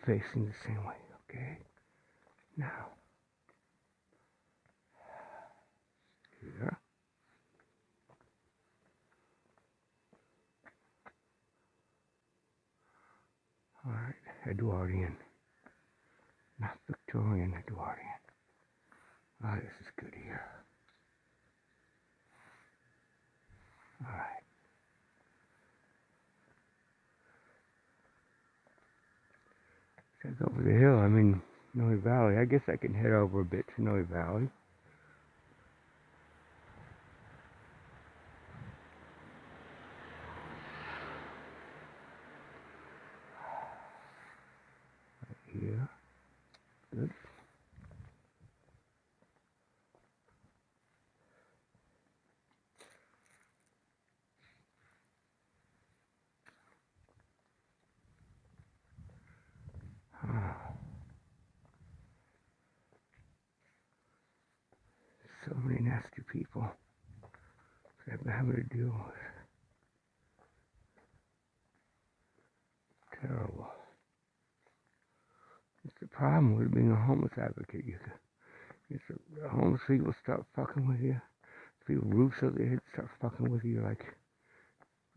facing the same way, okay? Now. Here. Alright, Edwardian. Not Victorian, Edwardian. Ah, this is good here. Alright. Check over the hill, I'm in Noe Valley. I guess I can head over a bit to Noe Valley. Right here. Good. So many nasty people that I've been having to deal with. Terrible. It's the problem with being a homeless advocate. The homeless people start fucking with you. People roofs over their heads start fucking with you. You're like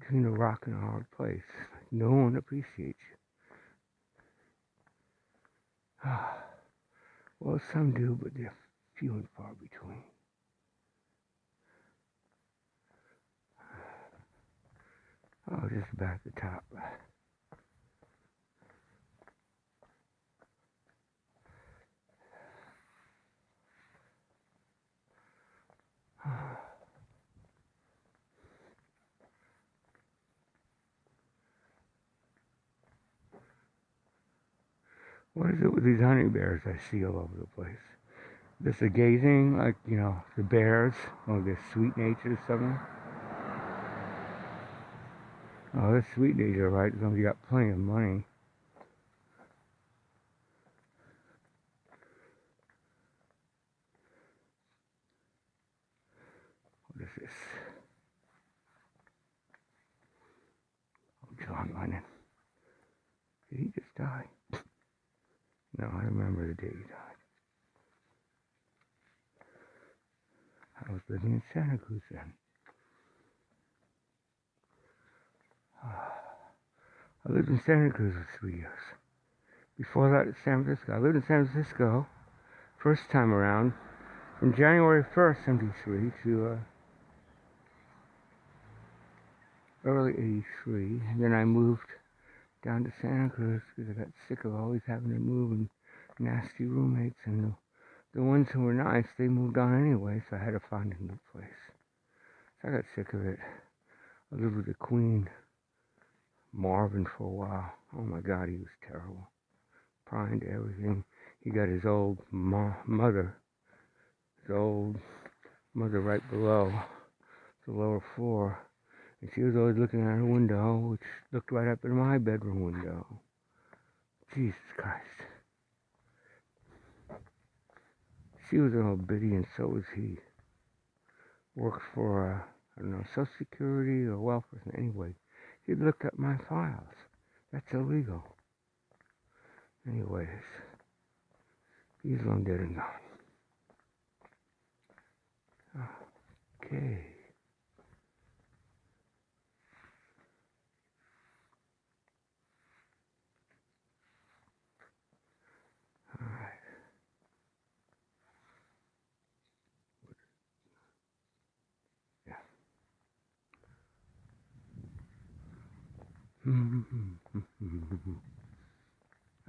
between a rock and a hard place. Like no one appreciates you. Well, some do, but they're few and far between. Oh, just about the top. What is it with these honey bears I see all over the place? This a gazing, like, you know, the bears, or their sweet nature or something. Oh, that's sweet nature, right? As long as you got plenty of money. What is this? Oh, John Lennon. Did he just die? No, I remember the day he died. I was living in Santa Cruz then. I lived in Santa Cruz for 3 years. Before that, San Francisco. I lived in San Francisco, first time around, from January 1st, 73 to early 83. And then I moved down to Santa Cruz because I got sick of always having to move and nasty roommates. And the ones who were nice, they moved on anyway, so I had to find a new place. So I got sick of it. I lived with the Queen, Marvin, for a while. Oh my God, he was terrible. Prying to everything. He got his old mother the old mother right below, the lower floor. And she was always looking at her window, which looked right up in my bedroom window. Jesus Christ. She was an old biddy, and so was he. Worked for, I don't know, Social Security or welfare. Anyway, he looked up my files. That's illegal. Anyways, he's long dead and gone. Okay. Alright. Yeah.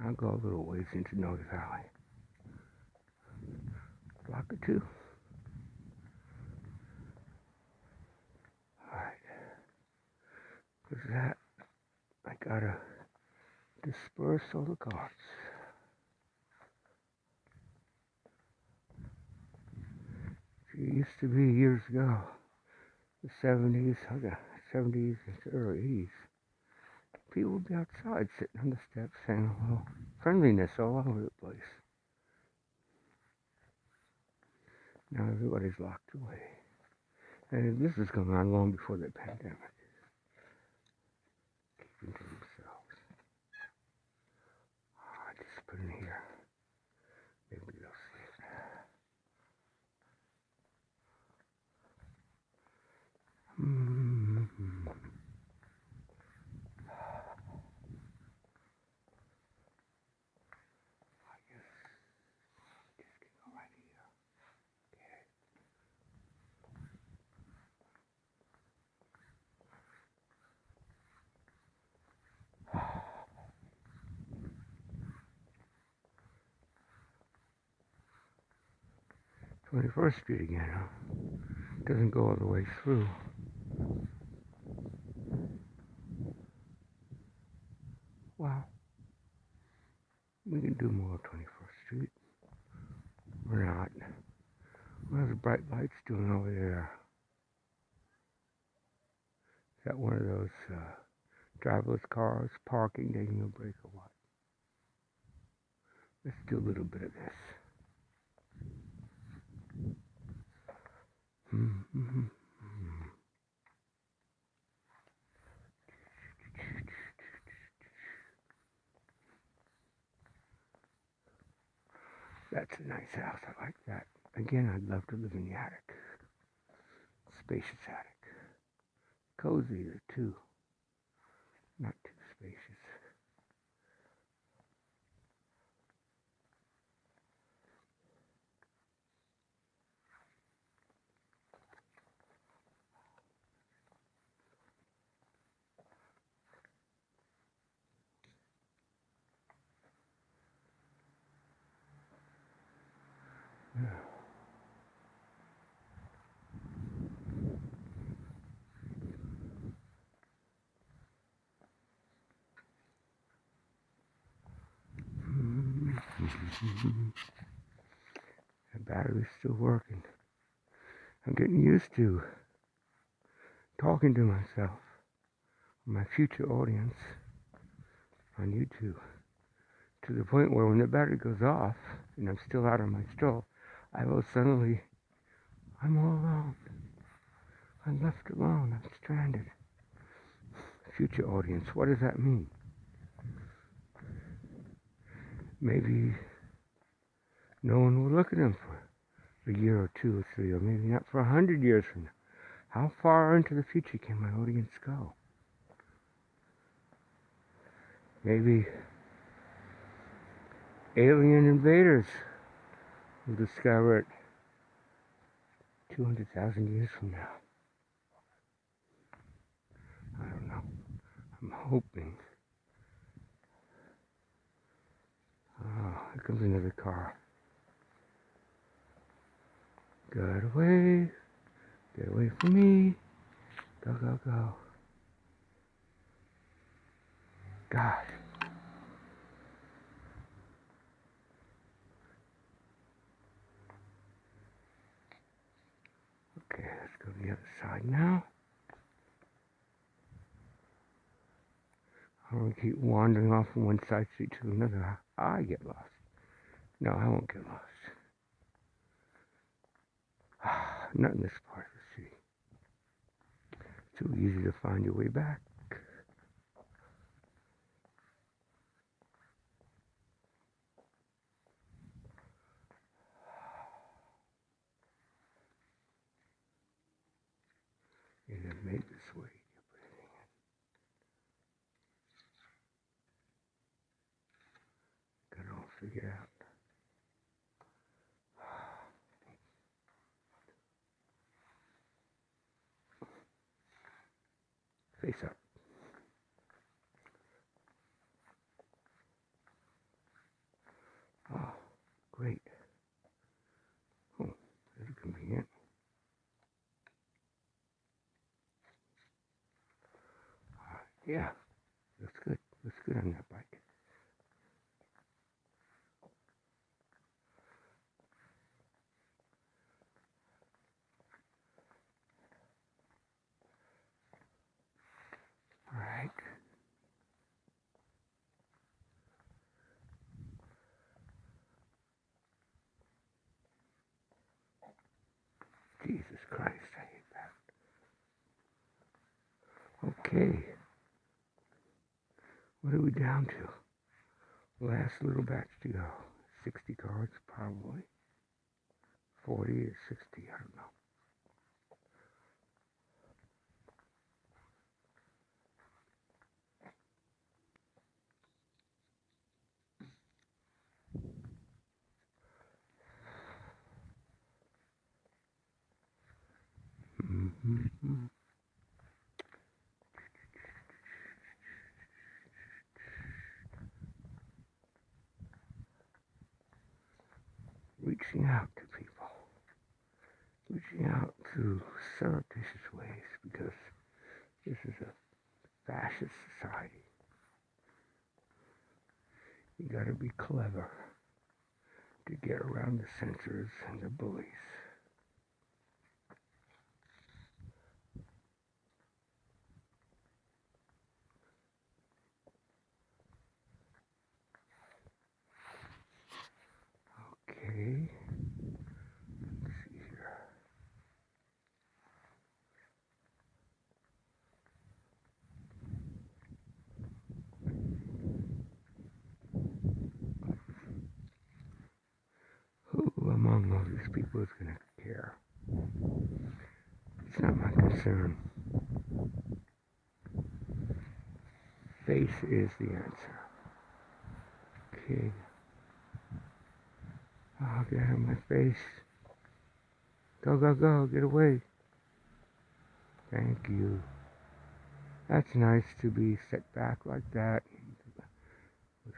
I'll go a little ways into North Valley. Block or two. Alright. With that, I gotta disperse all the cards. It used to be years ago, the 70s, 70s into early 80s. People would be outside sitting on the steps saying hello. Friendliness all over the place. Now everybody's locked away. And this was going on long before the pandemic. Keeping to themselves. I just put in here. Maybe they'll see it. 21st Street again, huh? Doesn't go all the way through. Well, we can do more 21st Street. We're not. What are the bright lights doing over there? Is that one of those driverless cars parking, taking a break or what? Let's do a little bit of this. That's a nice house. I like that. Again, I'd love to live in the attic. Spacious attic. Cozy too. Not too spacious. Yeah. The battery's still working. I'm getting used to talking to myself, my future audience on YouTube, to the point where when the battery goes off and I'm still out on my stroll, I will suddenly, I'm all alone. I'm left alone. I'm stranded. Future audience, what does that mean? Maybe no one will look at them for a year or 2 or 3, or maybe not for 100 years from now. How far into the future can my audience go? Maybe alien invaders will discover it 200,000 years from now. I don't know. I'm hoping. Oh, here comes another car. Get away. Get away from me. Go, go, go. God. Okay, let's go to the other side now. I don't want to keep wandering off from one side street to another. I get lost. No, I won't get lost. Not in this part of the city. Too easy to find your way back. You have made this way. Got it all figured out. Face up. Oh, great. Oh, this is convenient. Yeah, looks good. Looks good on that bike. All right. Jesus Christ, I hate that. Okay. What are we down to? Last little batch to go. 60 cards, probably. 40 or 60, I don't know. Mm-hmm. Reaching out to people. Reaching out to surreptitious ways because this is a fascist society. You gotta be clever to get around the censors and the bullies. Okay. Let's see here. Who among all these people is gonna care? It's not my concern. Face is the answer. Okay. Oh, get out of my face. Go, go, go. Get away. Thank you. That's nice to be set back like that. With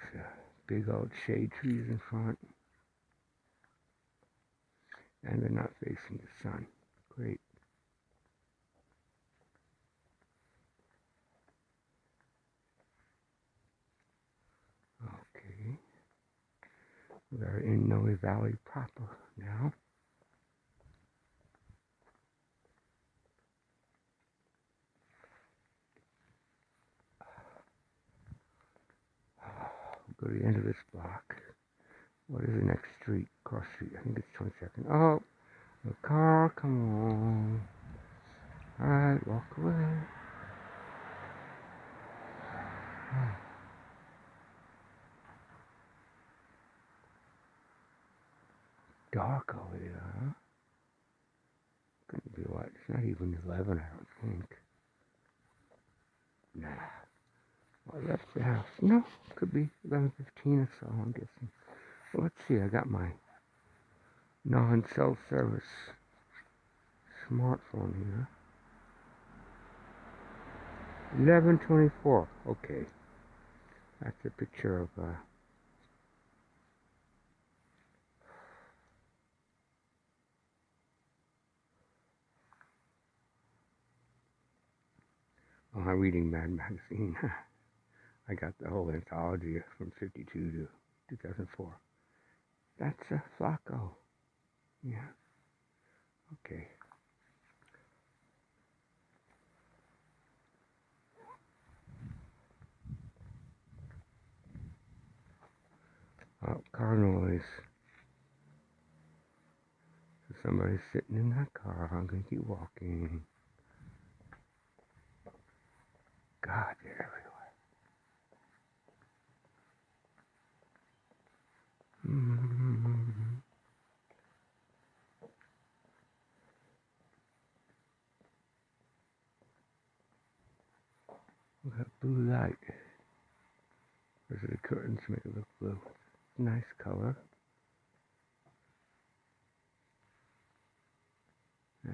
big old shade trees in front. And they're not facing the sun. Great. Okay. We're in Noe Valley proper now. We'll go to the end of this block. What is the next street? Cross street. I think it's 22nd. Oh, a car. Come on. Alright, walk away. Dark over there, huh? Couldn't be what? It's not even 11, I don't think. Nah. Well, I left the house. No, could be 11:15 or so, I'm guessing. Well, let's see. I got my non-cell service smartphone here. 11:24. Okay. That's a picture of I'm reading Mad Magazine. I got the whole anthology from 52 to 2004. That's Flaco. Yeah. Okay. Oh, car noise. So somebody's sitting in that car. I'm gonna keep walking. God, they're everywhere. Look at that blue light. Those are the curtains to make it look blue. Nice color. Yeah.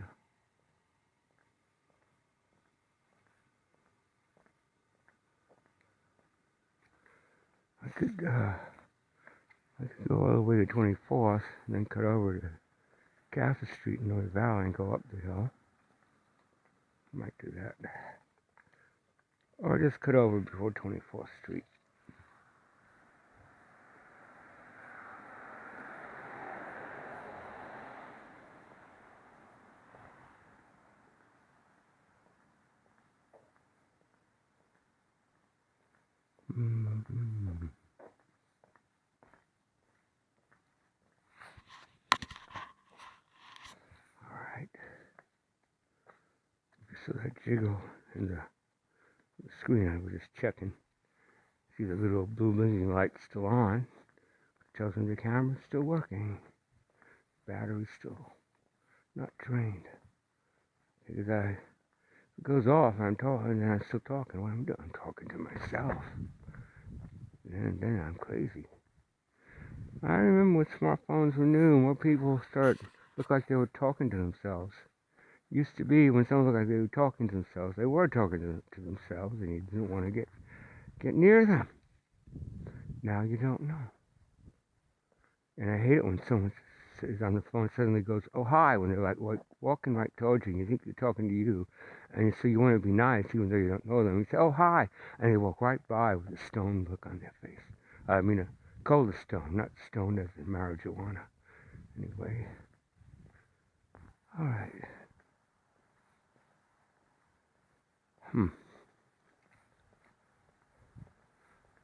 I could go all the way to 24th and then cut over to Castro Street in North Valley and go up the hill. Might do that. Or just cut over before 24th Street. Alright. So that jiggle in the screen, I was just checking. See the little blue blinking light still on. Tells me the camera's still working. Battery's still not drained. Because if it goes off, I'm talking, and then I'm still talking. What am I doing? I'm talking to myself. And then I'm crazy. I remember when smartphones were new, more people look like they were talking to themselves. Used to be when someone looked like they were talking to themselves, they were talking to themselves, and you didn't want to get near them. Now you don't know. And I hate it when someone is on the phone suddenly goes, "Oh hi," when they're like walking right towards you, and you think they're talking to you, and so you want to be nice even though you don't know them. You say, "Oh hi," and they walk right by with a stone look on their face. I mean a cold stone, not stone as in marijuana. Anyway, all right.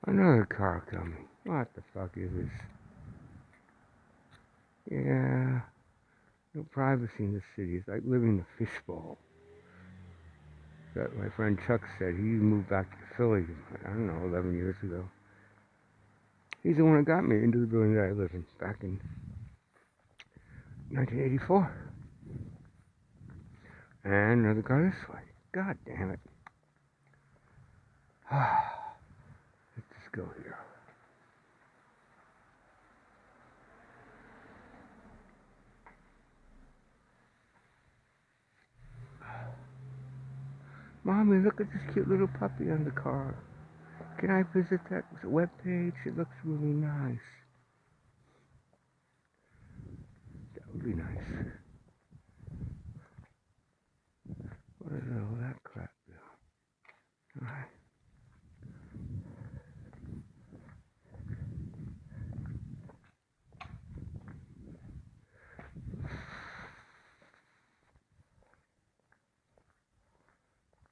Another car coming. What the fuck is this? Yeah, no privacy in the city. It's like living in a fishbowl. That my friend Chuck said. He moved back to Philly, I don't know, 11 years ago. He's the one that got me into the building that I live in back in 1984. And another car this way. God damn it. Let's just go here. Mommy, look at this cute little puppy on the car. Can I visit that webpage? It looks really nice. That would be nice. What is all that crap do? Alright.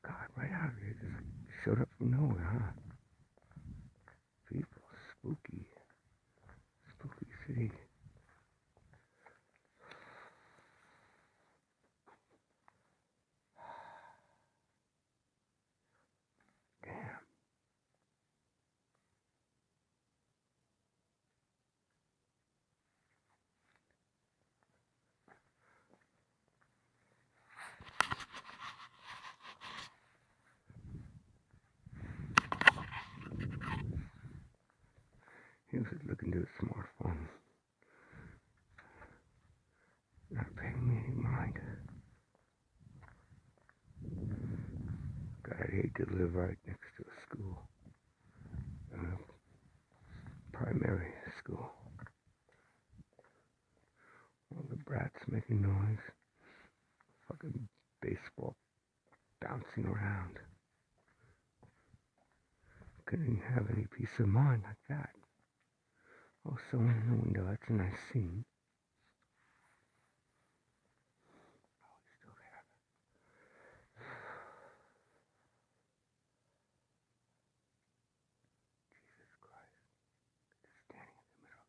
God, right out of here. Just showed up from nowhere, huh? People, spooky. Spooky city. Damn. He was looking to his smartphone. Not paying me any mind. God, I'd hate to live right next to a school. Primary school. All the brats making noise. Fucking baseball bouncing around. Couldn't have any peace of mind like that. Oh, someone in the window. That's a nice scene. Oh, he's still there. Jesus Christ. Just standing in the middle of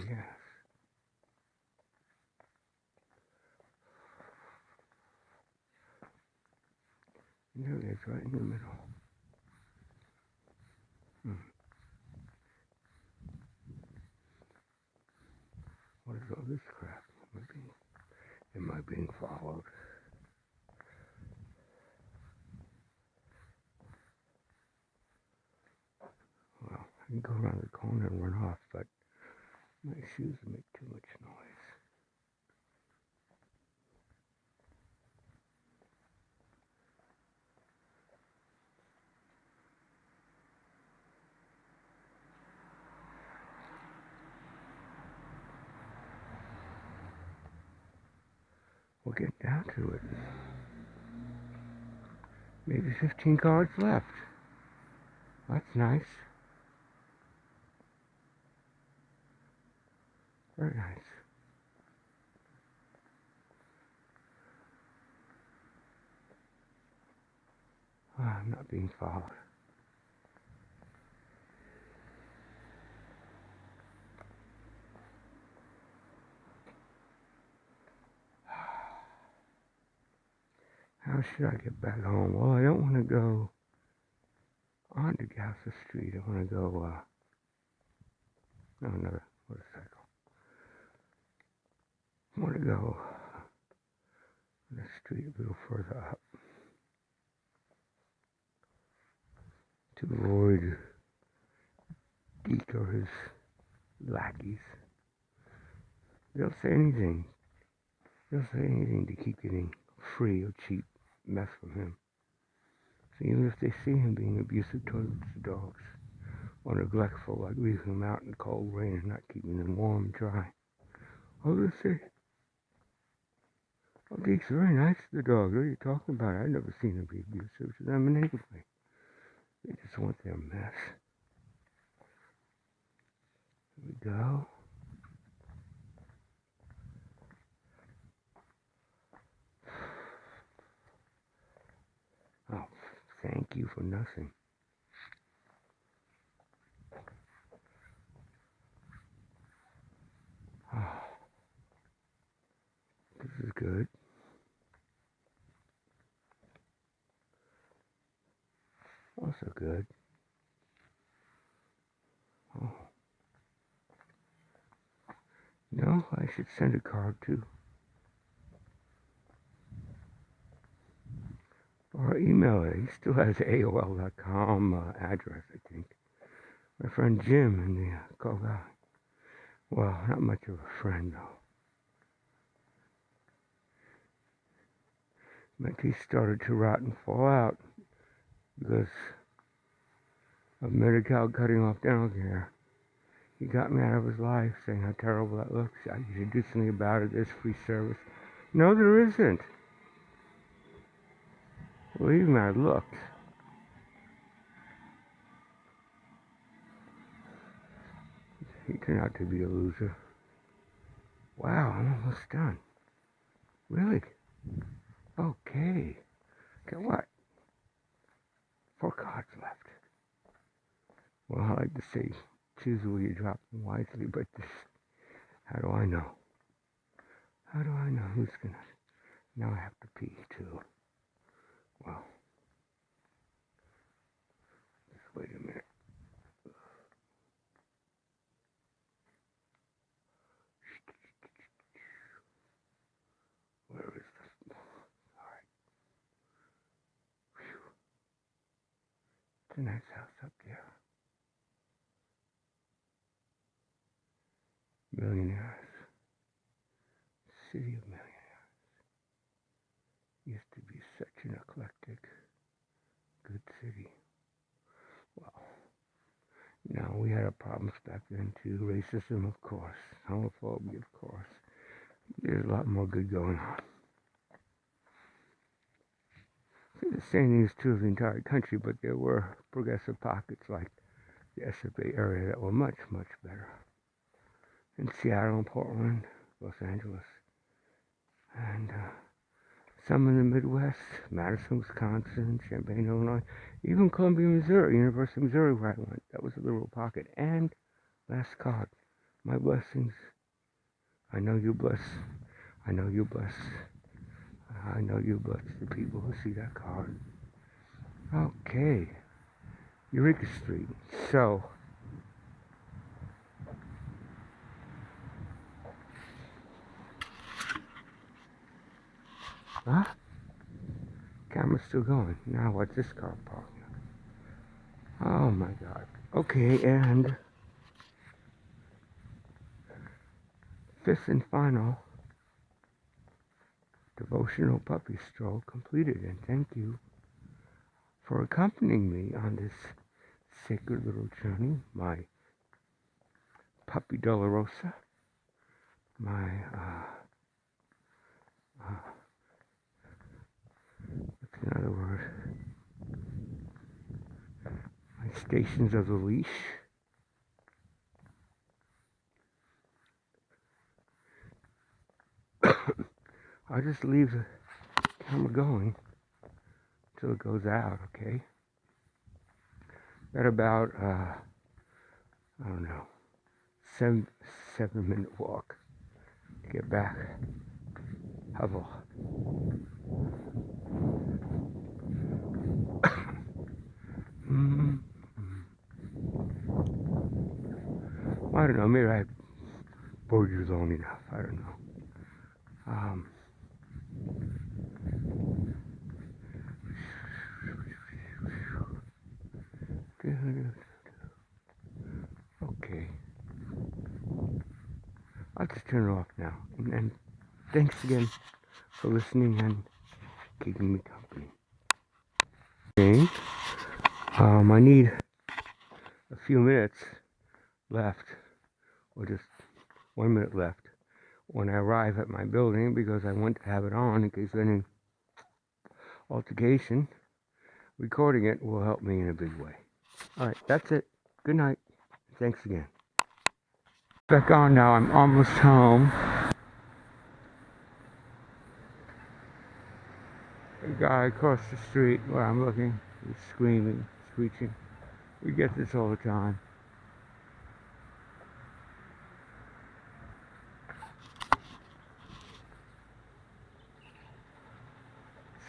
yes. There it is, right in the middle. What is all this crap? Am I being followed? Well, I can go around the corner and run off, but my shoes make too much noise. We'll get down to it. Maybe 15 cards left. That's nice. Very nice. Oh, I'm not being followed. How should I get back home? Well, I don't want to go onto Castro Street. I want to go, another motorcycle. I want to go on the street a little further up to avoid Deke or his lackeys. They'll say anything. They'll say anything to keep getting free or cheap mess from him. So even if they see him being abusive towards the dogs, or neglectful, like leaving them out in the cold rain and not keeping them warm and dry, I'll just say, "Oh, Deke's very nice to the dogs. What are you talking about? I've never seen him be abusive to them in any way. They just want their mess." Here we go. Oh, thank you for nothing. Oh, this is good. Also good. Oh. No, I should send a card too. Or email it. He still has AOL.com address, I think. My friend Jim in the call guy. Well, not much of a friend though. My teeth started to rot and fall out because of Medi-Cal cutting off dental care. He got me out of his life, saying how terrible that looks. You should do something about it. There's free service. No, there isn't. Believe me, I looked. He turned out to be a loser. Wow, I'm almost done. Really? Okay. Got what? 4 cards left. Well, I like to say, choose where you drop them wisely, but this, how do I know? How do I know who's gonna? Now I have to pee too. Well, just wait a minute. Where is this? Alright. It's a nice house up there. Millionaires. City of millionaires. Used to be such an eclectic, good city. Well, no, we had our problems back then too. Racism, of course. Homophobia, of course. There's a lot more good going on. The same thing is true of the entire country, but there were progressive pockets like the SF area that were much, much better. In Seattle and Portland, Los Angeles, and some in the Midwest, Madison, Wisconsin, Champaign, Illinois, even Columbia, Missouri, University of Missouri, where I went. That was a liberal pocket. And last card, my blessings. I know you bless. I know you bless. I know you bless the people who see that card. Okay. Eureka Street. So, huh? Camera's still going. Now what's this car parking? Oh my God. Okay, and fifth and final devotional puppy stroll completed. And thank you for accompanying me on this sacred little journey. My Puppy Dolorosa. My, what's another word? My stations of the leash. I'll just leave the camera going until it goes out, okay? Got about, I don't know, 7-minute walk to get back. Hubble. I don't know, maybe I bored you long enough, I don't know. Okay. I'll just turn it off now. And thanks again for listening and keeping me company. Okay. I need a few minutes left, or just 1 minute left, when I arrive at my building, because I want to have it on in case any altercation. Recording it will help me in a big way. Alright, that's it. Good night. Thanks again. Back on now. I'm almost home. The guy across the street where I'm looking is screaming, screeching. We get this all the time.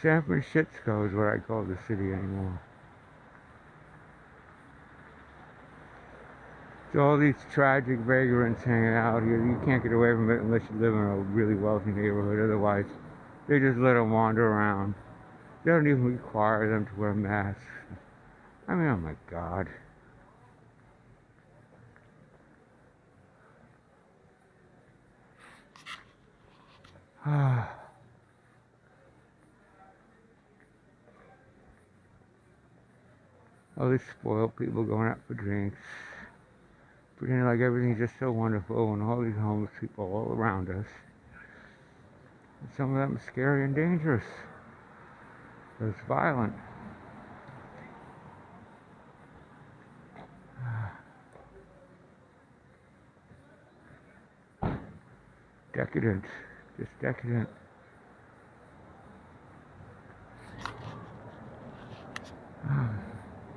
San Francisco is what I call the city anymore. So all these tragic vagrants hanging out here, you can't get away from it unless you live in a really wealthy neighborhood. Otherwise, they just let them wander around. They don't even require them to wear masks. I mean, oh my God. All these spoiled people going out for drinks, pretending like everything's just so wonderful, and all these homeless people all around us. And some of them are scary and dangerous. It's violent. Decadent. Just decadent.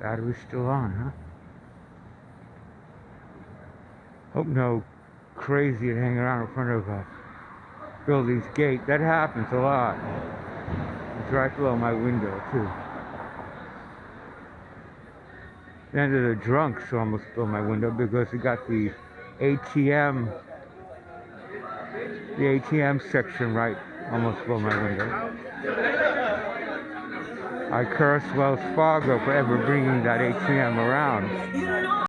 Battery's still on, huh? Hope no crazy and hanging around in front of a building's gate. That happens a lot. It's right below my window, too. And the drunks almost below my window because we got the ATM section right almost below my window. I curse Wells Fargo for ever bringing that ATM around.